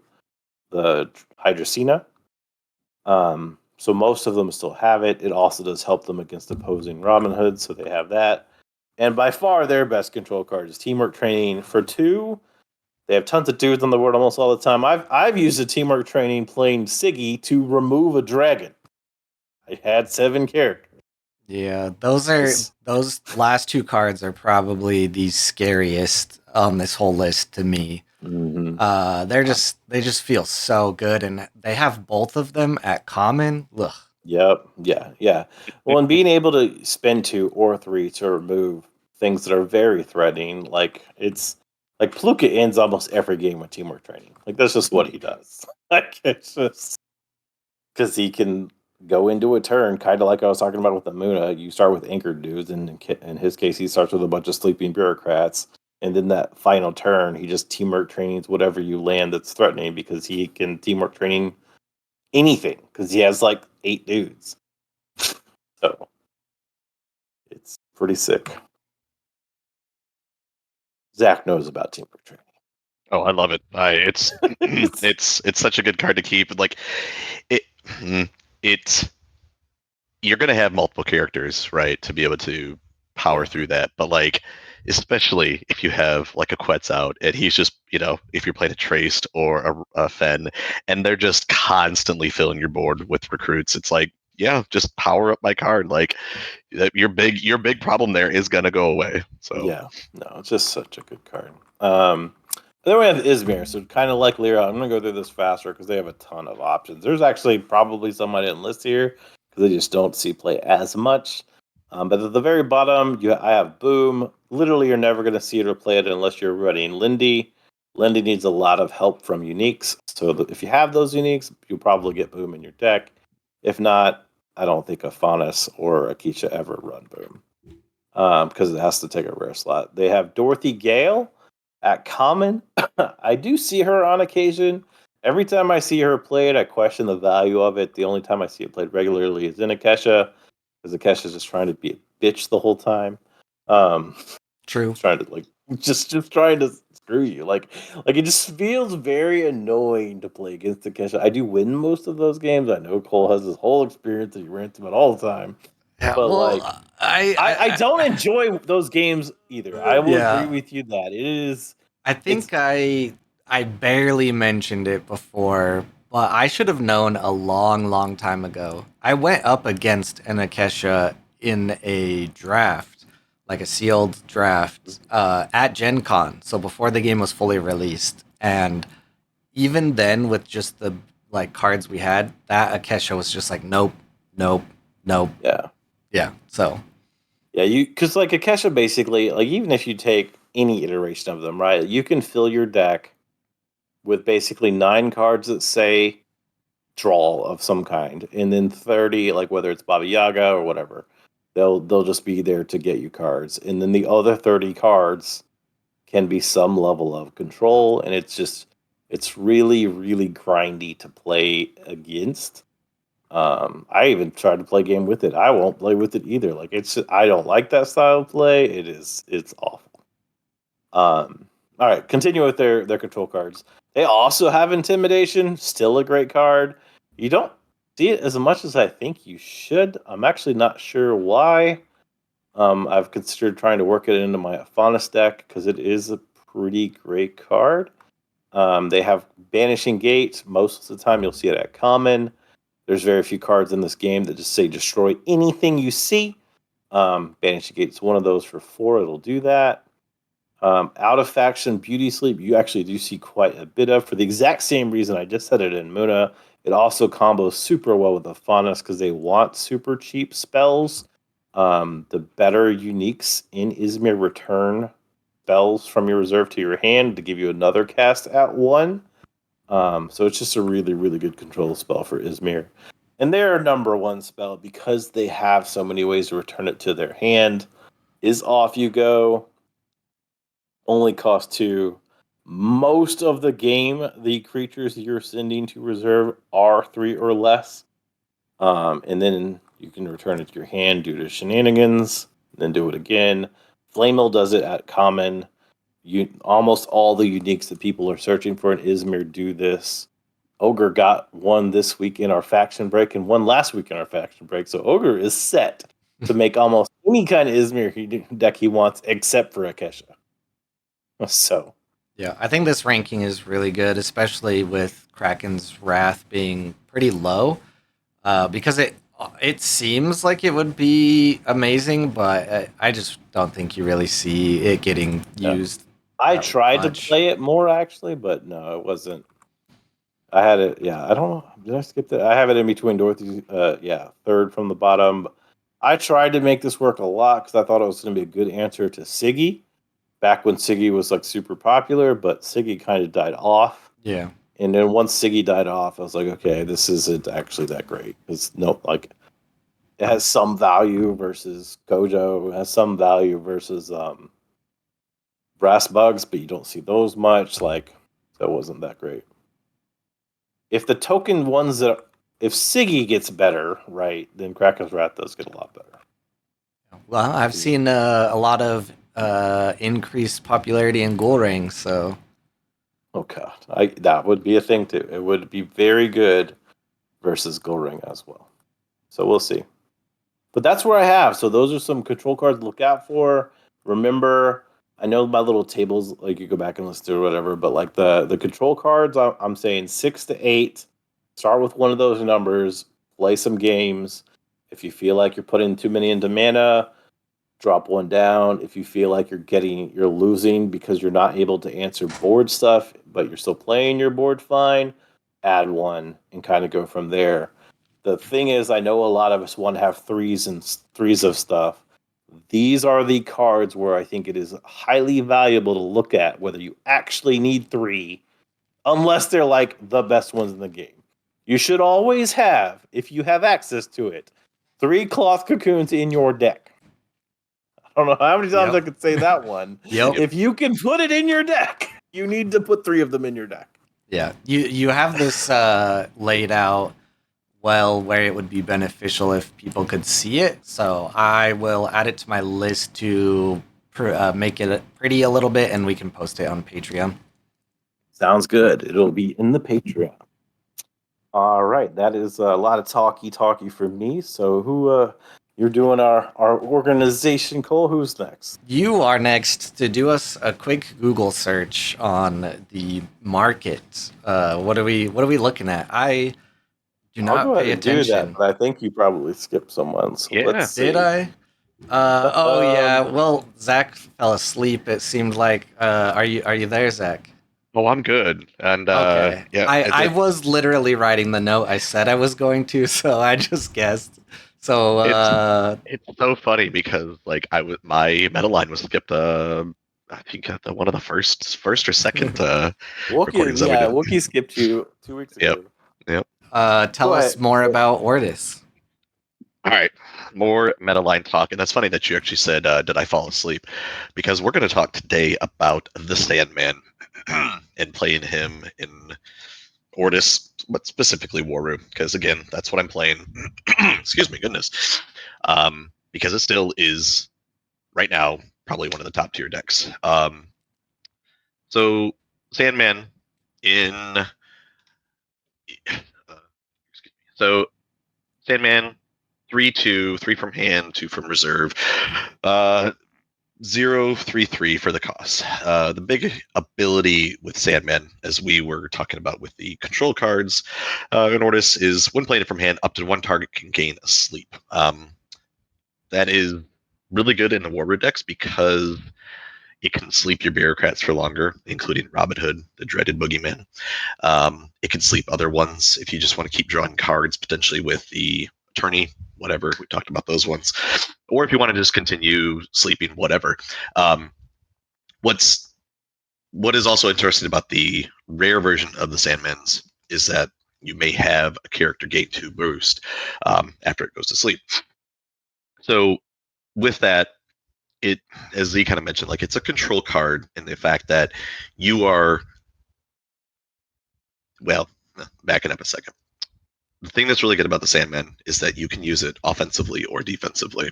the Hydrocina. So most of them still have it. It also does help them against opposing Robin Hood, so they have that. And by far their best control card is Teamwork Training for 2. They have tons of dudes on the board almost all the time. I've used a Teamwork Training playing Siggy to remove a dragon. I had 7 characters. Yeah, those last 2 cards are probably the scariest on this whole list to me. Mm-hmm. They just feel so good, and they have both of them at common. Ugh. Yep. Yeah. Well, and being able to spend 2 or 3 to remove things that are very threatening, like it's like Pluka ends almost every game with Teamwork Training. Like that's just what he does. Like it's just because he can go into a turn, kind of like I was talking about with the Muna. You start with anchored dudes, and in his case, he starts with a bunch of sleeping bureaucrats. And then that final turn, he just teamwork trains whatever you land that's threatening because he can teamwork training anything because he has like 8 dudes. So it's pretty sick. Zach knows about teamwork training. Oh, I love it. It's such a good card to keep. Like it you're gonna have multiple characters, right, to be able to power through that. But like, especially if you have like a Quetz out and he's just, if you're playing a Traced or a Fen, and they're just constantly filling your board with recruits, it's like, yeah, just power up my card. Like your big problem there is gonna go away. So yeah, no, it's just such a good card. Then we have Izmir, so kind of like Lyra. I'm gonna go through this faster because they have a ton of options. There's actually probably some I didn't list here because they just don't see play as much. But at the very bottom, I have Boom. Literally, you're never going to see it or play it unless you're running Lindy. Lindy needs a lot of help from uniques. So if you have those uniques, you'll probably get Boom in your deck. If not, I don't think a Faunus or a Keisha ever run Boom because it has to take a rare slot. They have Dorothy Gale. At common, I do see her on occasion. Every time I see her played, I question the value of it. The only time I see it played regularly is in Akesha, because Akesha's just trying to be a bitch the whole time. Um, True. trying to like just trying to screw you. Like it just feels very annoying to play against Akesha. I do win most of those games. I know Cole has this whole experience that he rants about all the time. Yeah. But Well, like I don't enjoy those games either. I will agree Yeah. with you that it is I think I barely mentioned it before, but I should have known a long, long time ago. I went up against an Akesha in a draft, like a sealed draft, at Gen Con, so before the game was fully released. And even then, with just the like cards we had, that Akesha was just like, nope, nope, nope. yeah. Yeah. So Yeah, you because like Akesha basically, like even if you take any iteration of them, right, you can fill your deck with basically 9 cards that say draw of some kind, and then 30, like whether it's Baba Yaga or whatever, they'll just be there to get you cards, and then the other 30 cards can be some level of control, and it's really really grindy to play against. I even tried to play a game with it. I won't play with it either. Like I don't like that style of play. It's awful. All right, continue with their control cards. They also have intimidation, still a great card. You don't see it as much as I think you should. I'm actually not sure why. I've considered trying to work it into my Faunus deck because it is a pretty great card. They have Banishing Gate. Most of the time, you'll see it at common. There's very few cards in this game that just say destroy anything you see. Banishing Gate's one of those for 4. It'll do that. Out of faction Beauty Sleep, you actually do see quite a bit of for the exact same reason I just said it in Muna. It also combos super well with the Faunus because they want super cheap spells. The better uniques in Izmir return spells from your reserve to your hand to give you another cast at 1. So it's just a really, really good control spell for Izmir. And their number 1 spell, because they have so many ways to return it to their hand, is Off You Go. Only cost 2. Most of the game, the creatures you're sending to reserve are 3 or less. And then you can return it to your hand due to shenanigans, then do it again. Flamel does it at common. Almost all the uniques that people are searching for in Izmir do this. Ogre got one this week in our faction break and one last week in our faction break. So Ogre is set to make almost any kind of Izmir deck he wants except for Akesha. So yeah, I think this ranking is really good, especially with Kraken's Wrath being pretty low, because it seems like it would be amazing, but I just don't think you really see it getting used. I that tried much. to play it more actually, but no, it wasn't. I had it. Yeah, I don't know. Did I skip that? I have it in between Dorothy's. Yeah, third from the bottom. I tried to make this work a lot because I thought it was going to be a good answer to Siggy back when Siggy was like super popular, but Siggy kind of died off. Yeah. And then once Siggy died off, I was like, okay, this isn't actually that great. It's no like it has some value versus Gojo. It has some value versus Brass Bugs, but you don't see those much. Like that wasn't that great. If the token ones that if Siggy gets better, right, then Kraken's Wrath does get a lot better. Well, I've seen a lot of increased popularity in Ghoul Ring, so Oh god, that would be a thing too. It would be very good versus Go Ring as well. So we'll see. But that's where I have. So those are some control cards to look out for. Remember, I know my little tables, like you go back and listen to or whatever, but like the control cards, I'm saying 6 to 8. Start with one of those numbers. Play some games. If you feel like you're putting too many into mana, drop one down. If you feel like you're losing because you're not able to answer board stuff, but you're still playing your board fine, add one and kind of go from there. The thing is, I know a lot of us want to have threes of stuff. These are the cards where I think it is highly valuable to look at whether you actually need 3, unless they're like the best ones in the game. You should always have, if you have access to it, 3 cloth cocoons in your deck. don't know how many times Yep. I could say that one. Yep. If you can put it in your deck, you need to put 3 of them in your deck. Yeah, you have this laid out well where it would be beneficial if people could see it. So I will add it to my list to make it pretty a little bit, and we can post it on Patreon. Sounds good. It'll be in the Patreon. All right, that is a lot of talky for me. So who you're doing our organization, Cole? Who's next? You are next to do us a quick Google search on the market. What are we looking at? I do I'll not go ahead pay and do that, attention. but I think you probably skipped someone. So Yeah. let's see. Did I? Oh yeah. Um, Well, Zach fell asleep. It seemed like. Are you there, Zach? Oh, I'm good. And Okay. yeah, I was literally writing the note I said I was going to, so I just guessed. So it's so funny because like my meta line was skipped. I think at one of the first or second recordings that we did. Wookie skipped you 2 weeks Yep. ago. Yep. tell Go us ahead. more about Ortis. All right, more meta line talk, and that's funny that you actually said, "Did I fall asleep?" Because we're going to talk today about the Sandman and playing him in Ortis, but specifically War Room, because again, that's what I'm playing. Excuse me, goodness, because it still is right now probably one of the top tier decks. So Sandman in so Sandman 3/2, 3 from hand, 2 from reserve. 0/3/3 for the cost. The big ability with Sandman, as we were talking about with the control cards in Ortis, is when playing it from hand, up to 1 target can gain a sleep. That is really good in the War Room decks because it can sleep your bureaucrats for longer, including Robin Hood, the dreaded boogeyman. It can sleep other ones if you just want to keep drawing cards, potentially with the attorney, whatever. We talked about those ones. Or if you want to just continue sleeping, whatever. What is also interesting about the rare version of the Sandmans is that you may have a character gain 2 boost after it goes to sleep. So with that, it, as Z kind of mentioned, like it's a control card in the fact that you are, well, backing up a second. The thing that's really good about the Sandman is that you can use it offensively or defensively.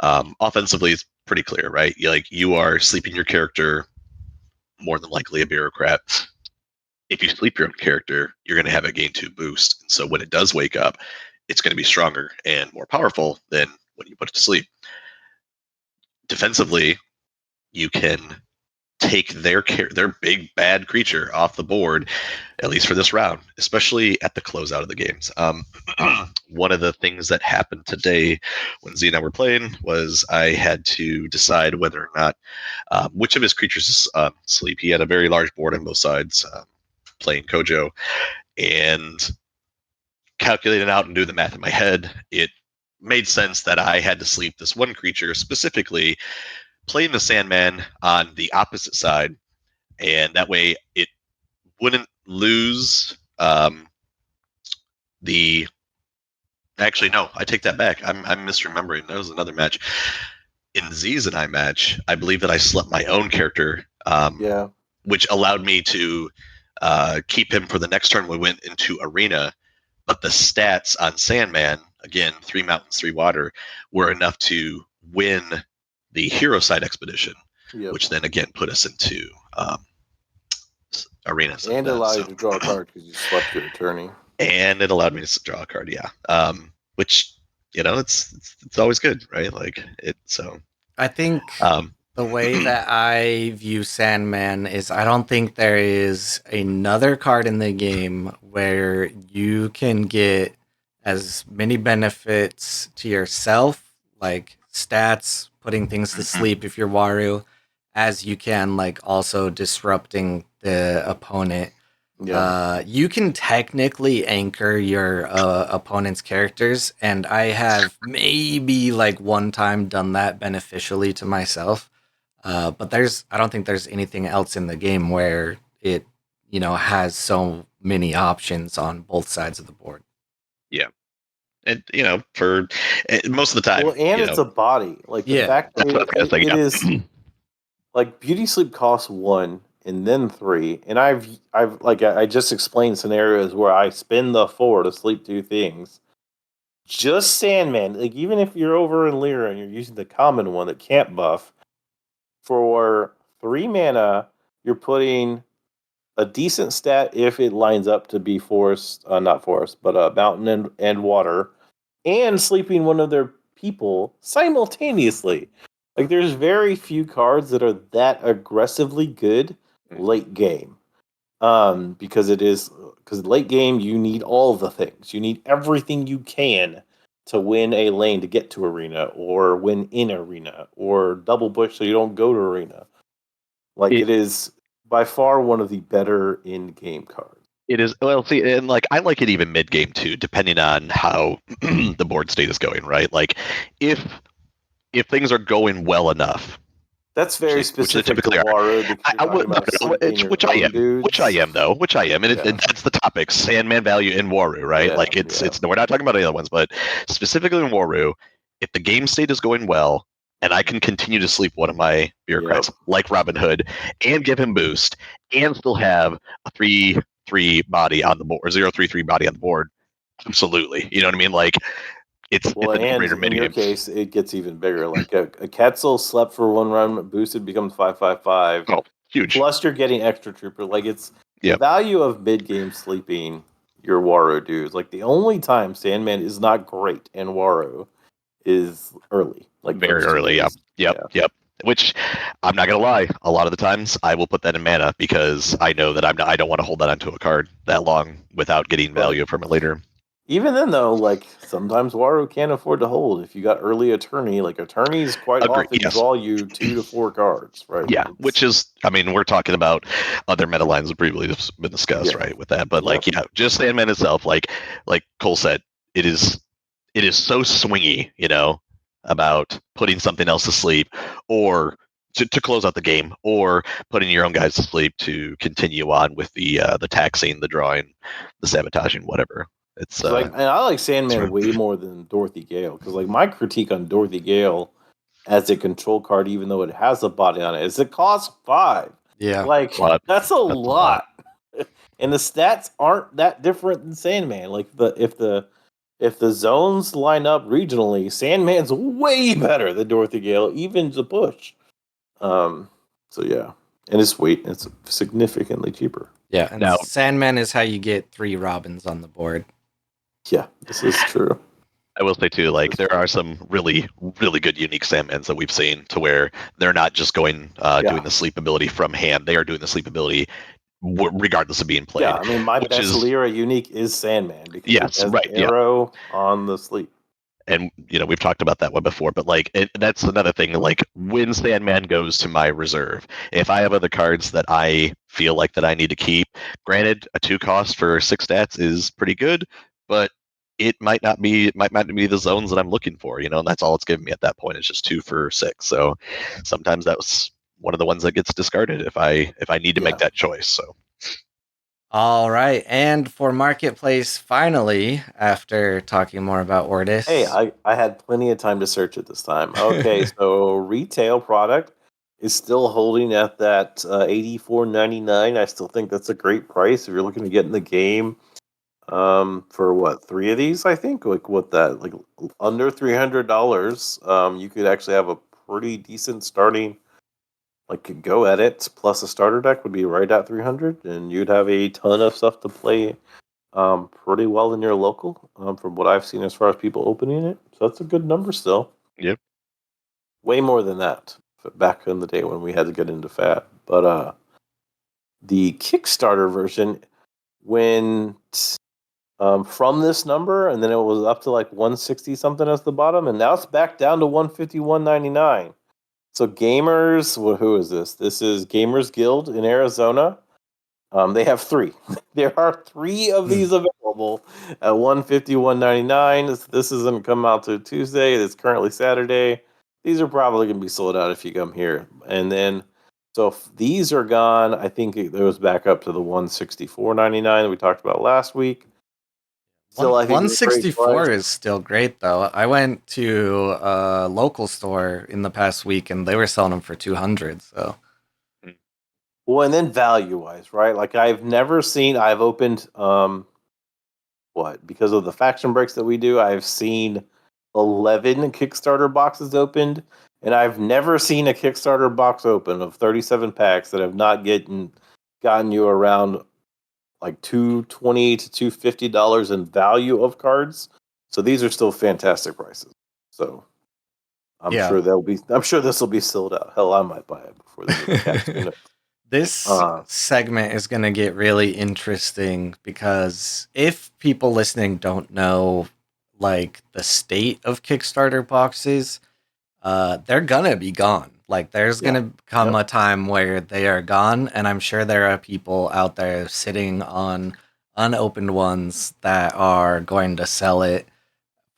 Offensively, it's pretty clear, right? You are sleeping your character, more than likely a bureaucrat. If you sleep your own character, you're going to have a gain 2 boost. And so when it does wake up, it's going to be stronger and more powerful than when you put it to sleep. Defensively, you can take their big bad creature off the board, at least for this round, especially at the closeout of the games. One of the things that happened today when Z and I were playing was I had to decide whether or not which of his creatures sleep. He had a very large board on both sides, playing Kojo, and calculating out and do the math in my head. It made sense that I had to sleep this one creature, specifically playing the Sandman on the opposite side, and that way it wouldn't lose the. Actually, no, I take that back. I'm misremembering. That was another match. In Z's and I match, I believe that I slept my own character, Yeah. which allowed me to keep him for the next turn we went into Arena. But the stats on Sandman, again, 3 mountains, 3 water, were enough to win the hero side expedition, Yep. which then again put us into Arena. And allow you to draw a card because you slept your attorney. And it allowed me to draw a card, yeah. Which, it's always good, right? Like it. So I think the way that I view Sandman is I don't think there is another card in the game where you can get as many benefits to yourself, like stats, putting things to sleep if you're Waru, as you can like also disrupting the opponent. Yeah. You can technically anchor your opponent's characters, and I have maybe like one time done that beneficially to myself. But I don't think there's anything else in the game where it, has so many options on both sides of the board. Yeah, And for most of the time, Well, and it's a body. Like the Yeah. fact that that's what I was thinking. it is like Beauty Sleep costs 1 and then 3, and I've like I just explained scenarios where I spend the 4 to sleep 2 things. Just Sandman, like even if you're over in Lyra and you're using the common one that can't buff, for 3 mana, you're putting a decent stat if it lines up to be forest, not forest, but mountain and water, and sleeping one of their people simultaneously. Like there's very few cards that are that aggressively good late game. Because late game you need all the things. You need everything you can to win a lane to get to arena, or win in arena, or double push so you don't go to arena. Like it is by far one of the better in game cards. It is, well, see, and like I like it even mid game too, depending on how the board state is going, right? Like if things are going well enough, That's very which they specific to typically are. Waru because I you're would, talking about sleeping your which I own am, dudes. which I am though, and Yeah. that's the topic: Sandman value in Waru, right? Yeah, Like it's yeah. we're not talking about any other ones, but specifically in Waru, if the game state is going well, and I can continue to sleep one of my bureaucrats like Robin Hood and give him boost, and still have a 3/3 body on the board, or 0/3/3 body on the board, absolutely. You know what I mean? Like it's Well, a and no-brainer in your minigame. case, it gets even bigger. Like a Quetzal slept for 1 run, boosted becomes 5/5/5. Oh, huge. Plus, you're getting extra trooper. Like it's the Yep. value of mid game sleeping your Waru dudes. Like the only time Sandman is not great in Waru is early, like Very first 2 early. days. Yep. Which I'm not gonna lie, a lot of the times I will put that in mana because I know that I don't want to hold that onto a card that long without getting value from it later. Even then, though, like sometimes Waru can't afford to hold. If you got early attorney, like attorneys quite Agreed, often yes. draw you 2 to 4 cards, right? Yeah, which is, I mean, we're talking about other meta lines that previously have been discussed, Yeah. right? With that, but Yeah. like, just Sandman itself, like Cole said, it is so swingy, about putting something else to sleep, or to close out the game, or putting your own guys to sleep to continue on with the taxing, the drawing, the sabotaging, whatever. It's and I like Sandman right. way more than Dorothy Gale because, like, my critique on Dorothy Gale as a control card, even though it has a body on it, is it costs 5. Yeah. Like that's a lot. And the stats aren't that different than Sandman. Like if the zones line up regionally, Sandman's way better than Dorothy Gale, even to push. So yeah, and it's significantly cheaper. Yeah, and Now- Sandman is how you get 3 Robins on the board. Yeah, this is true. I will say too, like there are some really, really good unique Sandmans that we've seen to where they're not just going doing the sleep ability from hand; they are doing the sleep ability regardless of being played. Yeah, I mean, my which best is- Lyra unique is Sandman because Yes, it has right, the yeah. arrow on the sleep. And we've talked about that one before, but like that's another thing. Like when Sandman goes to my reserve, if I have other cards that I feel like that I need to keep, granted, a 2 cost for 6 stats is pretty good, but it might not be the zones that I'm looking for, and that's all it's giving me at that point. It's just 2 for 6. So sometimes that's one of the ones that gets discarded if I need to make that choice. So All right, and for Marketplace, finally, after talking more about Ordis. Hey, I had plenty of time to search it this time. Okay, so retail product is still holding at that $84.99. I still think that's a great price if you're looking to get in the game. For what, 3 of these? I think like under $300. You could actually have a pretty decent starting. Like go at it plus a starter deck would be right at 300, and you'd have a ton of stuff to play pretty well in your local, from what I've seen as far as people opening it. So that's a good number still. Yep. Way more than that back in the day when we had to get into fat. But the Kickstarter version went from this number, and then it was up to like 160 something at the bottom, and now it's back down to 151.99. So gamers, who is this? This is Gamers Guild in Arizona. They have 3. There are 3 of these available at $151.99. This isn't come out to Tuesday. It's currently Saturday. These are probably going to be sold out if you come here. And then, so if these are gone, I think it goes back up to the $164.99 that we talked about last week. Still, I think it's a great 164 price. is still great though. I went to a local store in the past week and they were selling them for 200. So Well, and then value wise, right? Like I've opened because of the faction breaks that we do, I've seen 11 Kickstarter boxes opened, and I've never seen a Kickstarter box open of 37 packs that have not gotten you around like $220 to $250 in value of cards. So these are still fantastic prices. So I'm yeah, sure this will be sold out. Hell, I might buy it before the movie cast. Who knows? this segment is going to get really interesting because if people listening don't know like the state of Kickstarter boxes, they're gonna be gone. Like there's Yeah. gonna come Yep. a time where they are gone, and I'm sure there are people out there sitting on unopened ones that are going to sell it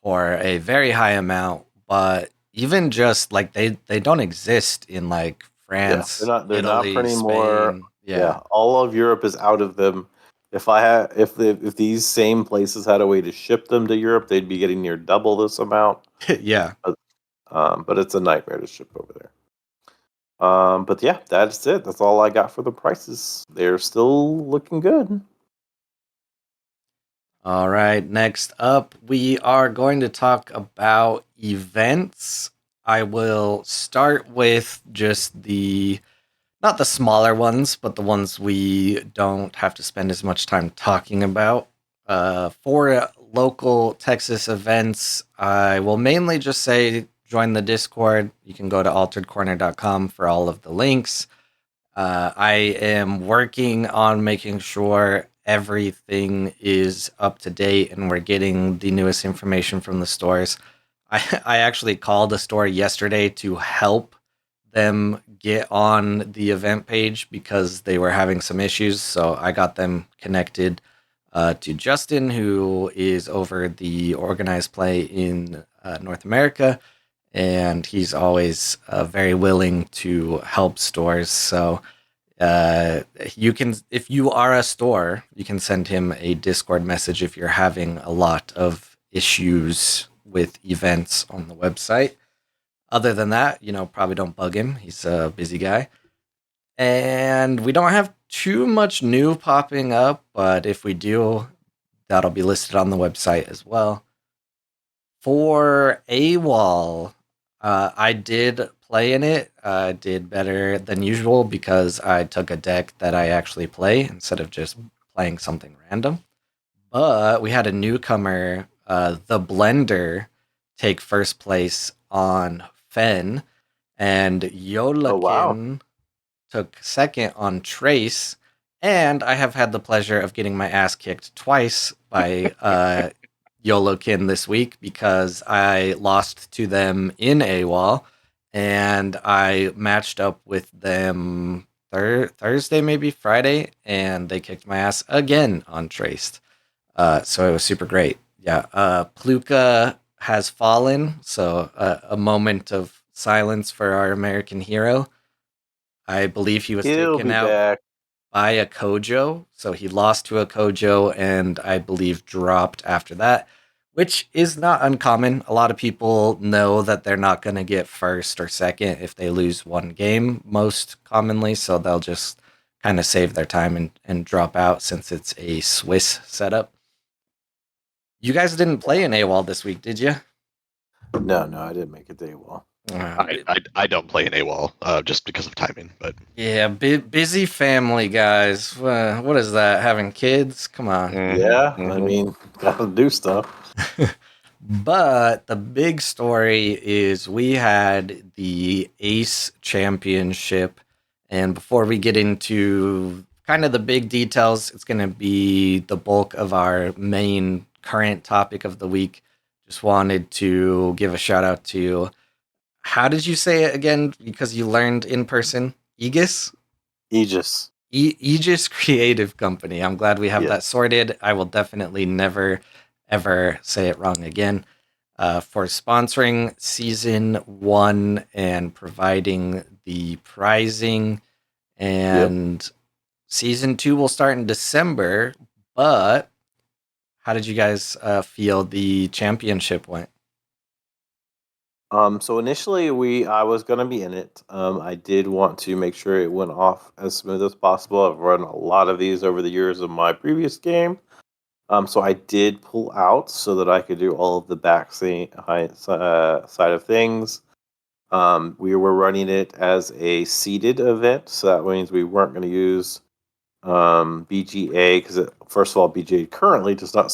for a very high amount. But even just like they don't exist in like France, They're not Italy, printing more. Spain. Yeah, all of Europe is out of them. If these same places had a way to ship them to Europe, they'd be getting near double this amount. Yeah. But it's a nightmare to ship over there. But yeah, that's it. That's all I got for the prices. They're still looking good. All right, next up, we are going to talk about events. I will start with just not the smaller ones, but the ones we don't have to spend as much time talking about. For local Texas events, I will mainly just say join the Discord. You can go to alteredcorner.com for all of the links. I am working on making sure everything is up to date and we're getting the newest information from the stores. I actually called a store yesterday to help them get on the event page because they were having some issues. So I got them connected to Justin, who is over the organized play in North America. And he's always very willing to help stores. So you can, if you are a store, you can send him a Discord message if you're having a lot of issues with events on the website. Other than that, probably don't bug him. He's a busy guy. And we don't have too much new popping up, but if we do, that'll be listed on the website as well. For AWOL, I did play in it. I did better than usual because I took a deck that I actually play instead of just playing something random. But we had a newcomer, the Blender, take first place on Fen, and Yolakin took second on Trace. And I have had the pleasure of getting my ass kicked twice by Yolokin this week because I lost to them in AWOL, and I matched up with them Thursday, maybe Friday, and they kicked my ass again on Traced. So it was super great. Yeah, Pluka has fallen, so a moment of silence for our American hero. I believe he was He'll taken be out back. by a Kojo. So he lost to a Kojo and I believe dropped after that, which is not uncommon. A lot of people know that they're not going to get first or second if they lose one game, most commonly. So they'll just kind of save their time and drop out since it's a Swiss setup. You guys didn't play in AWOL this week, did you? No, I didn't make it day well. I don't play in AWOL just because of timing, but Yeah, busy family, guys. What is that? Having kids? Come on. Yeah, I mean, gotta do stuff. But the big story is we had the Ace Championship. And before we get into kind of the big details, it's going to be the bulk of our main current topic of the week. Just wanted to give a shout out to, how did you say it again? Because you learned in person, Aegis? Aegis. Aegis Creative Company. I'm glad we have Yeah. that sorted. I will definitely never, ever say it wrong again. For sponsoring season 1 and providing the prizing. And season 2 will start in December. But how did you guys feel the championship went? So initially I was gonna be in it. I did want to make sure it went off as smooth as possible. I've run a lot of these over the years of my previous game. So I did pull out so that I could do all of the side of things. We were running it as a seeded event, so that means we weren't going to use BGA because first of all, BGA currently does not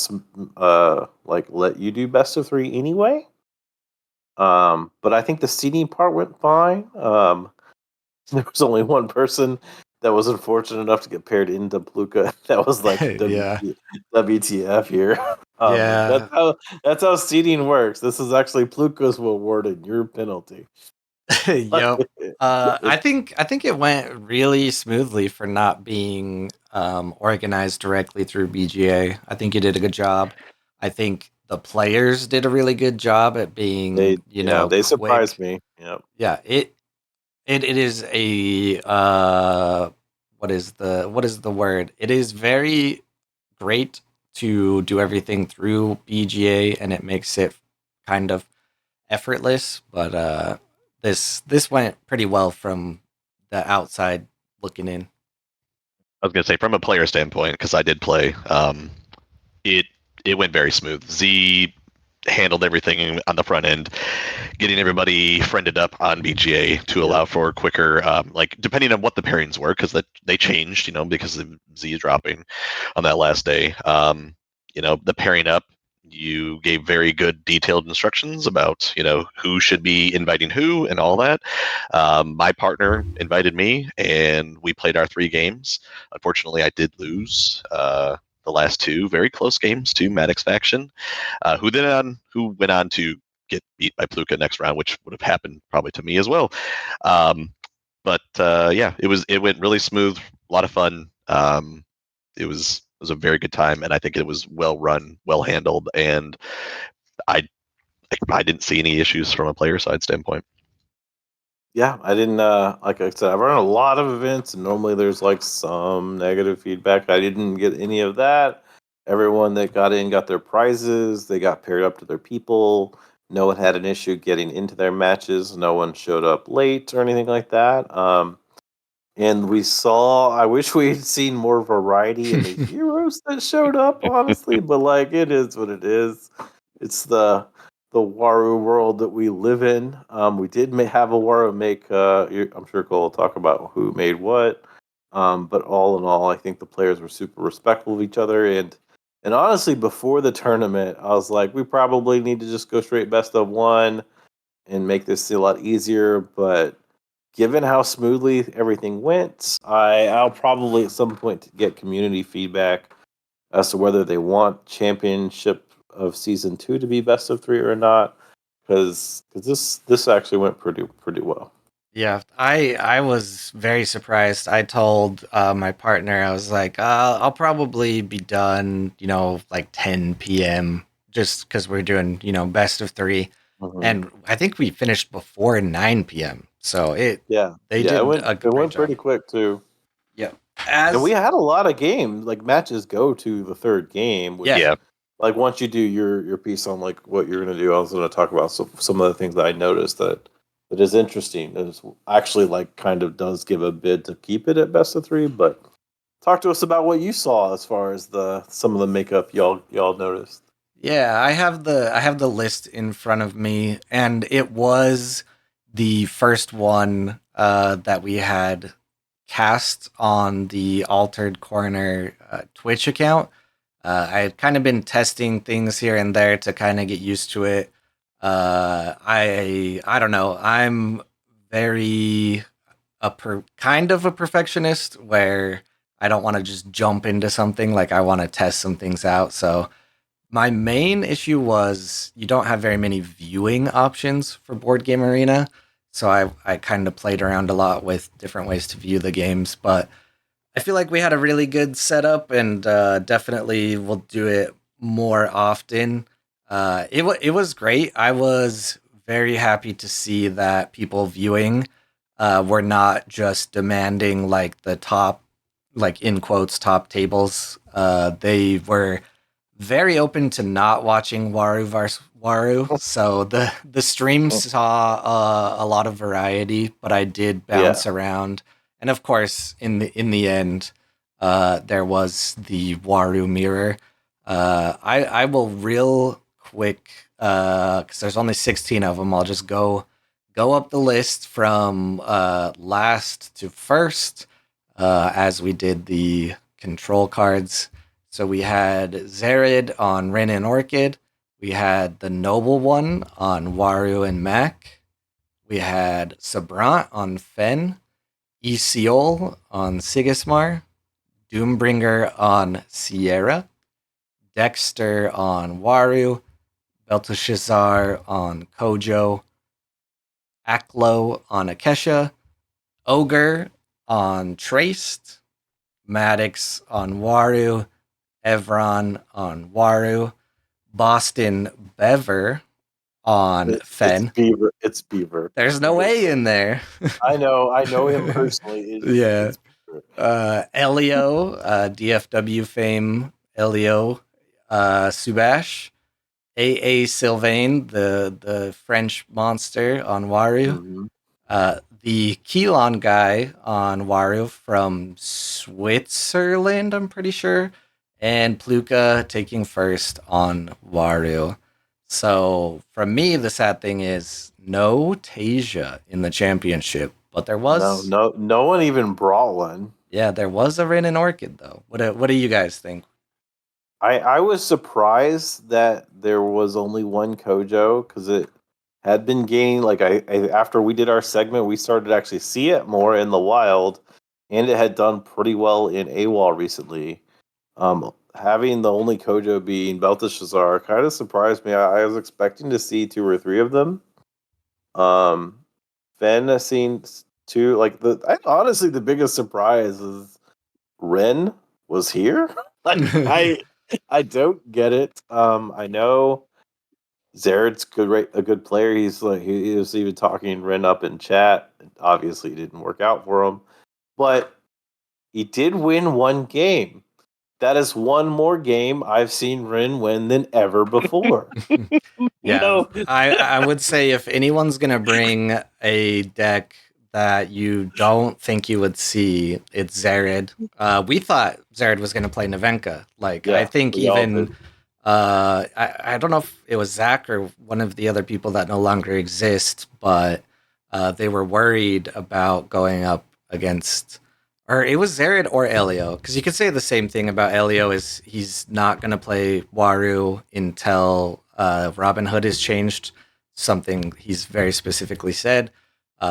like let you do best of three anyway. But I think the seeding part went fine. There was only one person that was unfortunate enough to get paired into Pluka. That was like Yeah. WTF here. Yeah. That's how seeding works. This is actually Pluka's reward and your penalty. Yep. I It- think it went really smoothly for not being organized directly through BGA. I think you did a good job. I think the players did a really good job at being, they surprised quick. me. Yep. Yeah, it is a what is the word? It is very great to do everything through BGA, and it makes it kind of effortless. But this went pretty well from the outside looking in. I was gonna say from a player standpoint, because I did play, it it went very smooth. Z handled everything on the front end, getting everybody friended up on BGA to allow for quicker, like depending on what the pairings were, because they changed, because of Z dropping on that last day. The pairing up, you gave very good detailed instructions about who should be inviting who and all that. My partner invited me, and we played our 3 games. Unfortunately, I did lose the last 2 very close games to Maddox faction, who went on to get beat by Pluka next round, which would have happened probably to me as well. But yeah, it went really smooth, a lot of fun. It was a very good time, and I think it was well run, well handled, and I I didn't see any issues from a player side standpoint. Yeah, I didn't. Like I said, I've run a lot of events, and normally there's like some negative feedback. I didn't get any of that. Everyone that got in got their prizes. They got paired up to their people. No one had an issue getting into their matches. No one showed up late or anything like that. And we saw. I wish we had seen more variety in the heroes that showed up. Honestly, but like it is what it is. It's the Waru world that we live in. We did have a Waru make. I'm sure Cole will talk about who made what. But all in all, I think the players were super respectful of each other. And honestly, before the tournament, I was like, we probably need to just go straight best of one and make this a lot easier. But given how smoothly everything went, I'll probably at some point get community feedback as to whether they want championship of season 2 to be best of 3 or not, because this actually went pretty well. Yeah, I was very surprised. I told my partner, I was like, I'll probably be done, like 10 p.m. just because we're doing, best of 3. Mhm. And I think we finished before 9 p.m. So Yeah, they yeah, did it a great went job. pretty quick too. Yeah. And we As had a lot of games, like matches go to the third game, which yeah, Yeah, like once you do your piece on like what you're gonna do, I was gonna talk about some of the things that I noticed that is interesting. It's actually like kind of does give a bid to keep it at best of 3, but talk to us about what you saw as far as some of the makeup y'all noticed. yeah, I have the list in front of me, and it was the first one that we had cast on the Altered Corner Twitch account. I had kind of been testing things here and there to kind of get used to it. I don't know. I'm very kind of a perfectionist where I don't want to just jump into something. Like I want to test some things out. So my main issue was you don't have very many viewing options for Board Game Arena. So I kind of played around a lot with different ways to view the games, but I feel like we had a really good setup, and definitely will do it more often. It was great. I was very happy to see that people viewing were not just demanding like the top, like in quotes, top tables. They were very open to not watching Waru vs Waru, so the stream saw a lot of variety, but I did bounce around, and of course, in the end, there was the Waru mirror. I will real quick because there's only 16 of them. I'll just go up the list from last to first as we did the control cards. So we had Zared on Ren and Orchid. We had the Noble One on Waru and Mac. We had Sabrant on Fen. Isiol on Sigismar. Doombringer on Sierra. Dexter on Waru. Belteshazzar on Kojo. Aklo on Akesha. Ogre on Traced. Maddox on Waru. Evron on Waru. Boston Bever on Fen. It's Beaver. There's no A in there. I know him personally. Yeah. It's Beaver. Elio, DFW fame, Elio, Subash, AA Sylvain, the French monster on Waru, Mhm. the Keelon guy on Waru from Switzerland, I'm pretty sure, and Pluka taking first on Waru. So for me, the sad thing is no Tasia in the championship, but there was No one even brought one. yeah, there was a Rin and Orchid though. What do you guys think? I was surprised that there was only one Kojo because it had been gaining. Like I after we did our segment, we started to actually see it more in the wild, and it had done pretty well in AWOL recently. Having the only Kojo being Belteshazzar kind of surprised me. I was expecting to see 2 or 3 of them. Fen has seen 2. Like honestly, the biggest surprise is Ren was here. Like I don't get it. I know Zared's a good player. He's like he was even talking Ren up in chat. Obviously, it didn't work out for him, but he did win one game. That is one more game I've seen Ren win than ever before. Yeah, No. I would say if anyone's gonna bring a deck that you don't think you would see, it's Zared. We thought Zared was gonna play Navenka. Like I think we all even did. I don't know if it was Zach or one of the other people that no longer exist, but they were worried about going up against, or it was Zared or Elio, because you could say the same thing about Elio is he's not going to play Waru until Robin Hood is changed, something he's very specifically said.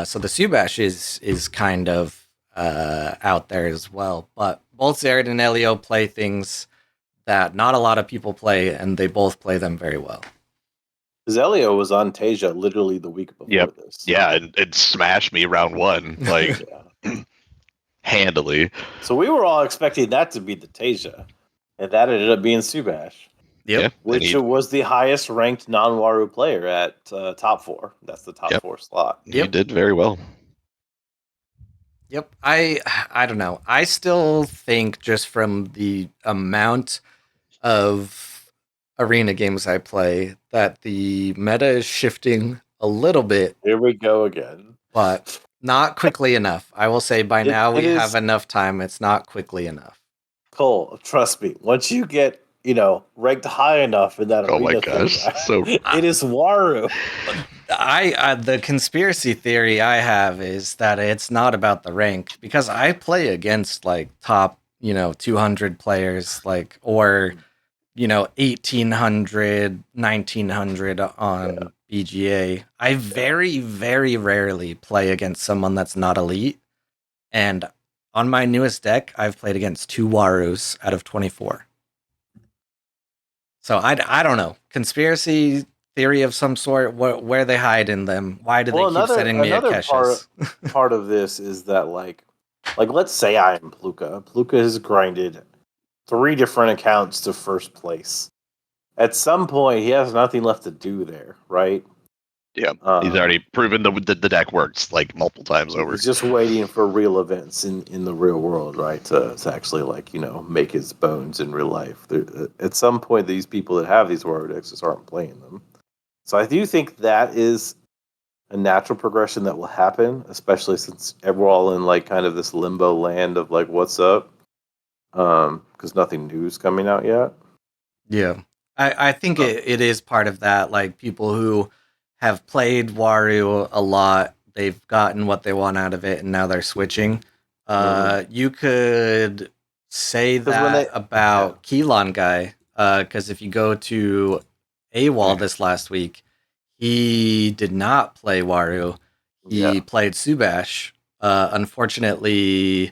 So the Subash is kind of out there as well, but both Zared and Elio play things that not a lot of people play, and they both play them very well. Zelio was on Tasia literally the week before this. Yeah, and it smashed me round 1, like handily. So we were all expecting that to be the Tasia, and that ended up being Subash. Yep. Yeah, Which was the highest ranked non-Waru player at top 4. That's the top 4 slot. He did very well. Yep. I don't know. I still think just from the amount of arena games I play that the meta is shifting a little bit, Here we go again. but not quickly enough. I will say by now we is- have enough time. It's not quickly enough. Cole, trust me. Once you get, ranked high enough in that Oh my arena gosh, thing, so it is Waru. I the conspiracy theory I have is that it's not about the rank, because I play against like top 200 players, like, or 1800 1900 on BGA. I very very rarely play against someone that's not elite, and on my newest deck I've played against 2 Warus out of 24. So I don't know, conspiracy theory of some sort. Where they hide in them? Why do they keep sending me Akeshas? part of this is that like let's say I am Pluka. Pluka has grinded 3 different accounts to first place. At some point, he has nothing left to do there, right? Yeah, he's already proven the deck works like multiple times over. He's just waiting for real events in the real world, right? To actually like make his bones in real life. At some point, these people that have these Wario decks just aren't playing them. So I do think that is a natural progression that will happen, especially since we're all in like kind of this limbo land of like what's up, because nothing new is coming out yet. Yeah. I think it is part of that. Like people who have played Wario a lot, they've gotten what they want out of it, and now they're switching. You could say 'Cause when that about Keylon Guy, because if you go to AWOL this last week, he did not play Wario. He played Subash. Unfortunately,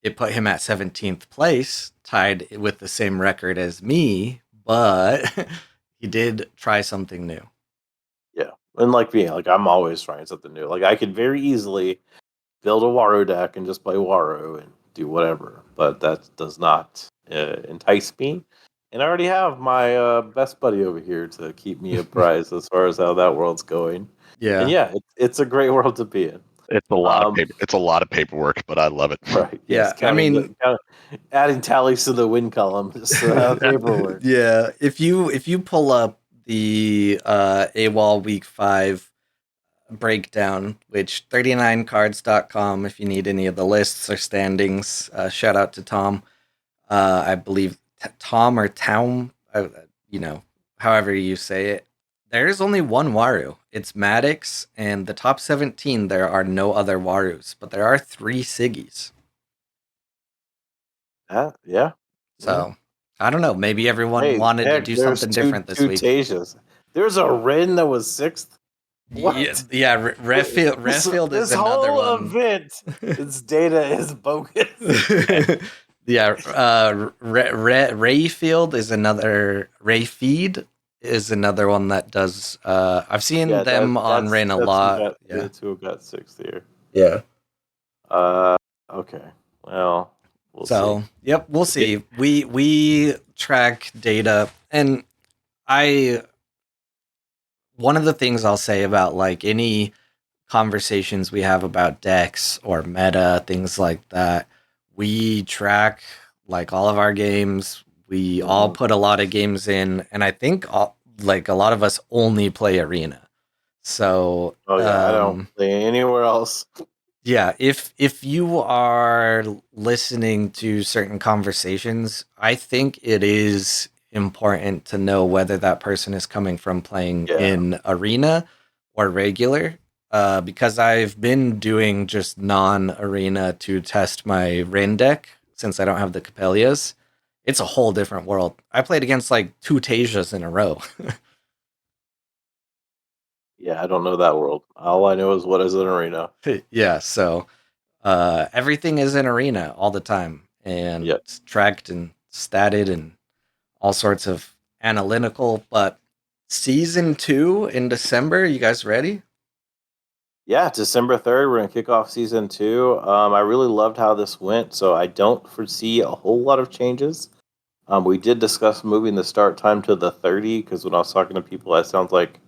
it put him at 17th place, tied with the same record as me, but he did try something new. Yeah, and like me, like I'm always trying something new. Like I could very easily build a Wario deck and just play Wario and do whatever, but that does not entice me. And I already have my best buddy over here to keep me apprised as far as how that world's going. Yeah. And yeah, it's a great world to be in. It's a lot of paper. It's a lot of paperwork, but I love it. Right. Yeah, I mean, adding tallies to the win column is paperwork. Yeah, if you pull up the AWOL Week 5 breakdown, which 39cards.com, if you need any of the lists or standings, shout out to Tom. I believe Tom or Town, however you say it. There's only one Wario. It's Maddox, and the top 17, there are no other Warus, but there are 3 Siggies. Yeah. So, I don't know. Maybe everyone wanted to do something different this week. Tasias. There's a Rin that was 6th. What? Yeah, Redfield is another whole one. Event, its data is bogus. Yeah, Rayfield is another. Rayfeed is another one that does. I've seen them on Rain a lot. That's who got 6th here. Yeah. Okay. Well, we'll see. Yep, we'll see. We track data, and one of the things I'll say about like any conversations we have about decks or meta, things like that, we track like all of our games. We all put a lot of games in, and I think like a lot of us only play Arena. So I don't play anywhere else. Yeah, if you are listening to certain conversations, I think it is important to know whether that person is coming from playing in Arena or regular, because I've been doing just non-Arena to test my Rain deck since I don't have the Capellias. It's a whole different world. I played against like 2 Tasias in a row. Yeah, I don't know that world. All I know is what is an Arena. Yeah, so everything is in Arena all the time, and it's tracked and statted and all sorts of analytical. But season 2 in December, you guys ready? Yeah, December 3rd, we're going to kick off season 2. I really loved how this went, so I don't foresee a whole lot of changes. We did discuss moving the start time to the 30, because when I was talking to people, that sounds like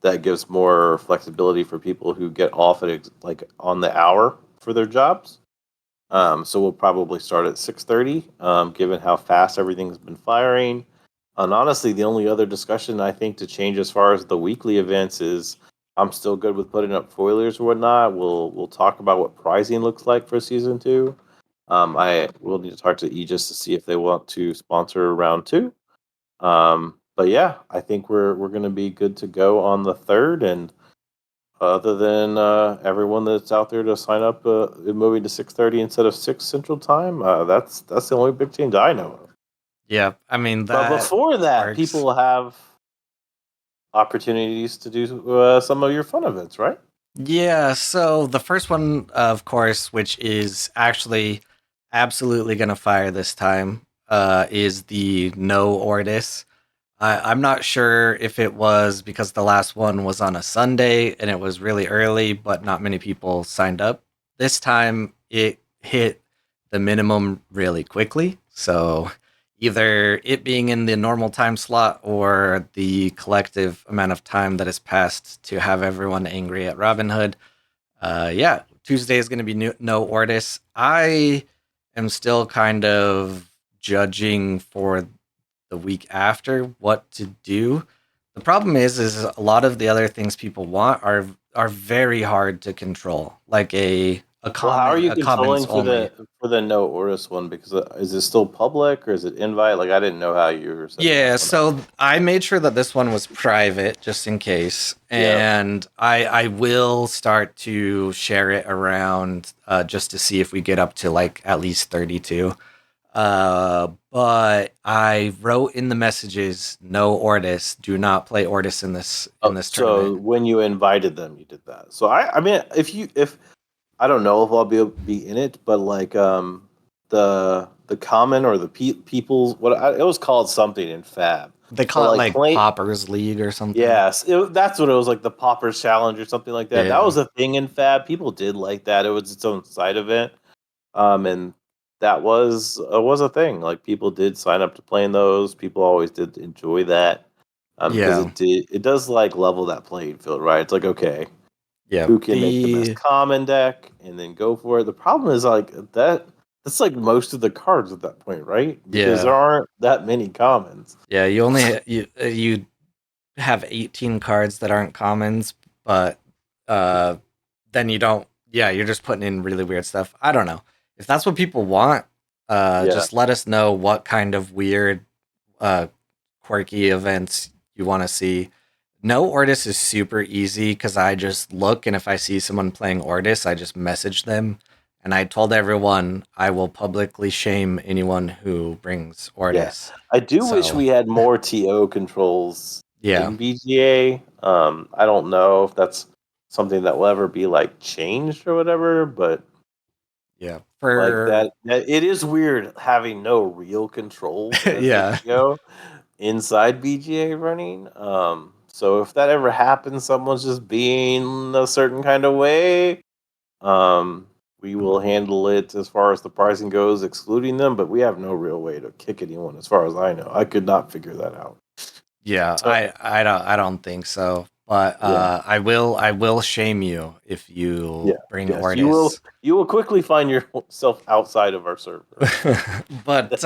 that gives more flexibility for people who get off at like on the hour for their jobs. So we'll probably start at 6:30, given how fast everything's been firing. And honestly, the only other discussion I think to change as far as the weekly events is I'm still good with putting up foilers or whatnot. We'll talk about what pricing looks like for season 2. I will need to talk to Aegis to see if they want to sponsor round 2. But yeah, I think we're going to be good to go on the 3rd. And other than everyone that's out there to sign up, moving to 6:30 instead of 6 Central Time, that's the only big change I know of. Yeah, I mean But before that, people will have opportunities to do some of your fun events, right? Yeah, so the first one, of course, which is actually absolutely going to fire this time, is the No Ordis. I'm not sure if it was because the last one was on a Sunday and it was really early, but not many people signed up. This time it hit the minimum really quickly. So either it being in the normal time slot or the collective amount of time that has passed to have everyone angry at Robinhood. Yeah, Tuesday is going to be no Ortis. I am still kind of judging for the week after what to do. The problem is a lot of the other things people want are very hard to control. Like a Well, how are you commons controlling only. for the no Oris one? Because is it still public or is it invite? Like I didn't know how you were setting Yeah, that one up. so I made sure that this one was private just in case, Yeah. and I will start to share it around just to see if we get up to like at least 32. But I wrote in the messages, no Ortis, do not play Ortis in this So tournament. when you invited them, you did that. So I mean, if I don't know if I'll be in it, but like the common or the people's it was called something in Fab. They But call it like like play Poppers League or something. yes, that's what it was like the Poppers Challenge or something like that. That Yeah. was a thing in Fab. People did like that. It was its own side event. And that was a thing. Like people did sign up to playing those. People always did enjoy that. Because Yeah. it does like level that playing field, right? It's like okay, Yeah. who can make the best common deck and then go for it. The problem is like that's like most of the cards at that point, right? Because Yeah. there aren't that many commons. Yeah, you only you have 18 cards that aren't commons, but then you don't. Yeah, you're just putting in really weird stuff. I don't know if that's what people want. Yeah. Just let us know what kind of weird, quirky events you want to see. No Ortis is super easy because I just look, and if I see someone playing Ortis, I just message them. And I told everyone I will publicly shame anyone who brings Ortis. I do wish So- we had more TO controls Yeah. in BGA. I don't know if that's something that will ever be like changed or whatever, but Yeah. like that it is weird having no real controls as Yeah. TO inside BGA running. So if that ever happens, someone's just being a certain kind of way, we will handle it as far as the pricing goes, excluding them, but we have no real way to kick anyone as far as I know. I could not figure that out. Yeah, So- I don't think so. But Yeah. I will shame you if you bring Yes, Ortis. you will quickly find yourself outside of our server. But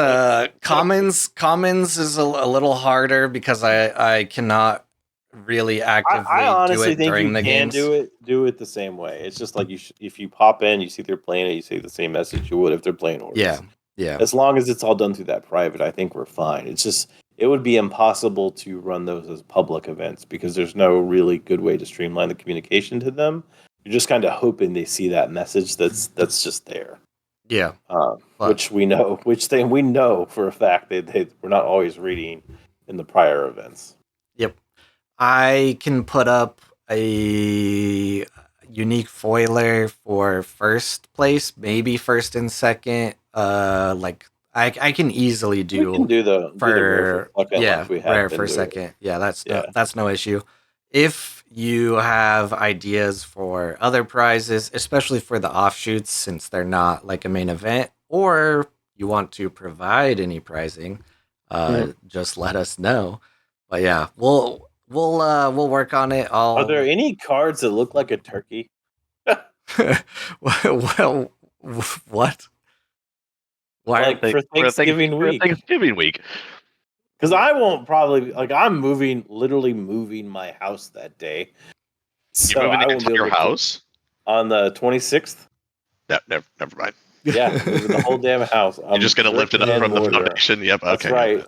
commons is a little harder because I cannot really actively I honestly do it think during you the can games. do it the same way. It's just like if you pop in, you see they're playing it, you say the same message you would if they're playing Orcs. Yeah, yeah, As long as it's all done through that private, I think we're fine. It's just it would be impossible to run those as public events because there's no really good way to streamline the communication to them. You're just kind of hoping they see that message that's just there. yeah. Which we know for a fact they we're not always reading in the prior events. Yep. I can put up a unique foiler for first place, maybe first and second. Like I can easily do. We can do the rare for second yeah, like we have rare been for doing. second. Yeah, that's Yeah. that's no issue. If you have ideas for other prizes, especially for the offshoots, since they're not like a main event, or you want to provide any pricing, just let us know. But yeah, we'll work on it. Are there any cards that look like a turkey? well, what? Why? Like for Thanksgiving week? Thanksgiving week. Because I won't probably like I'm literally moving my house that day. So You're moving I won't into be able your to house? on the 26th. No, never mind. Yeah, moving the whole damn house. You're just gonna lift it up from the foundation. Yep. That's Okay. right.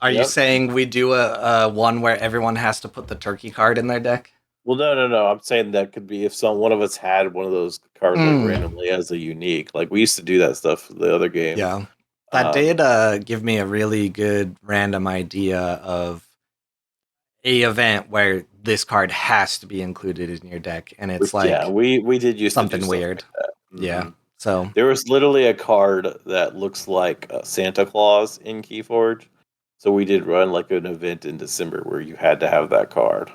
Are you Yep. saying we do a one where everyone has to put the turkey card in their deck? Well, no. I'm saying that could be if one of us had one of those cards like randomly as a unique. Like we used to do that stuff for the other game. Yeah. That did give me a really good random idea of a event where this card has to be included in your deck, and it's like yeah, we did use something to do weird. Like that. Yeah. So there was literally a card that looks like Santa Claus in Keyforge. So we did run like an event in December where you had to have that card.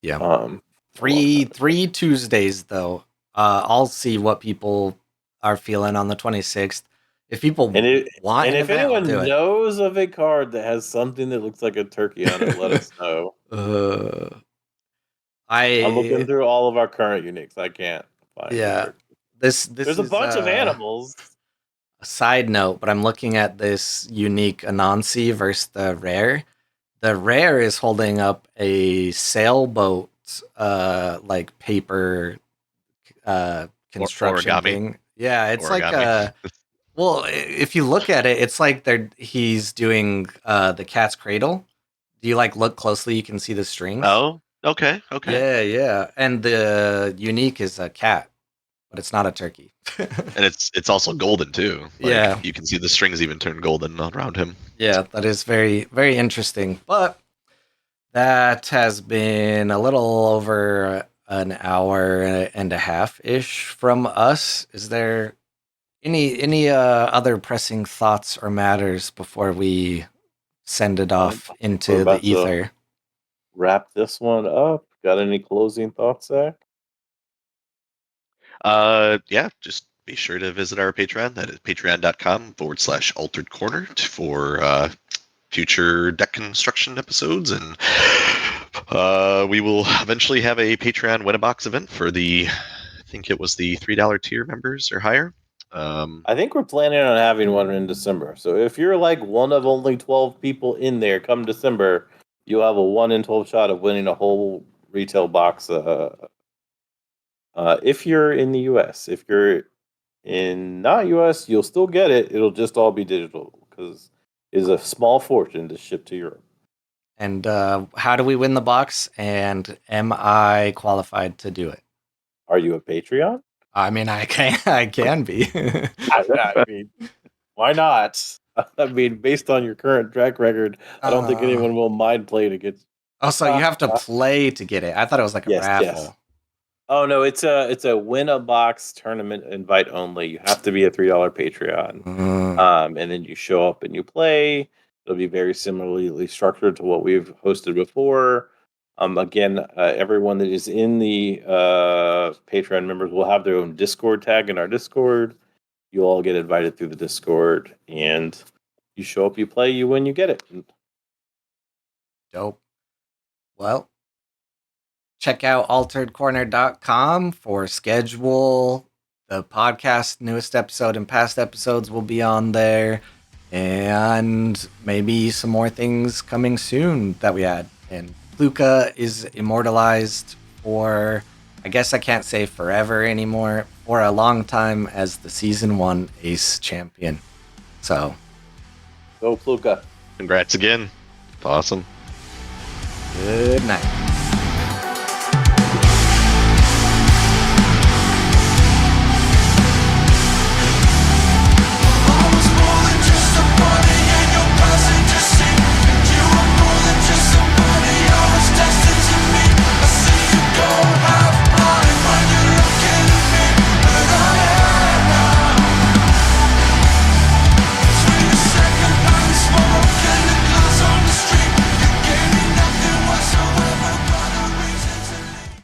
yeah. Three Tuesdays though. I'll see what people are feeling on the 26th. If people And it, want and an if event, I'll anyone do it. knows of a card that has something that looks like a turkey on it, let us know. I'm looking I through all of our current uniques. I can't find a yeah. turkey. This There's a is bunch of animals. a side note, but I'm looking at this unique Anansi versus the rare. The rare is holding up a sailboat, like paper, construction Origami. thing. Yeah, it's like Origami. well, if you look at it, it's like he's doing the cat's cradle. Do you like look closely? You can see the strings. Oh, okay. Yeah, yeah. And the unique is a cat, but it's not a turkey. And it's also golden too. Like Yeah. you can see the strings even turn golden around him. Yeah, that is very, very interesting. But that has been a little over an hour and a half ish from us. Is there any other pressing thoughts or matters before we send it off We're into about the ether? wrap this one up. Got any closing thoughts, Zach? Yeah, just be sure to visit our Patreon. That is patreon.com/altered corner for future deck construction episodes. And we will eventually have a Patreon win-a-box event for I think it was the $3 tier members or higher. I think we're planning on having one in December. So if you're like one of only 12 people in there come December, you'll have a 1 in 12 shot of winning a whole retail box. If you're in the US, if you're in not US, you'll still get it. It'll just all be digital because it's a small fortune to ship to Europe. And how do we win the box? And am I qualified to do it? Are you a Patreon? I mean, I can. I can be. I mean, why not? I mean, based on your current track record, I don't think anyone will mind playing against. Oh, so you have to play to get it. I thought it was like a Yes, raffle. yes. Oh no, it's a win a box tournament invite only. You have to be a $3 Patreon, and then you show up and you play. It'll be very similarly structured to what we've hosted before. Again, everyone that is in the Patreon members will have their own Discord tag in our Discord. You all get invited through the Discord, and you show up, you play, you win, you get it. Dope. Well, check out alteredcorner.com for schedule. The podcast, newest episode and past episodes will be on there. And maybe some more things coming soon that we had. And Luca is immortalized for, I guess I can't say forever anymore, for a long time as the season 1 ace champion. So, Go Pluka. Congrats again. Awesome. good night.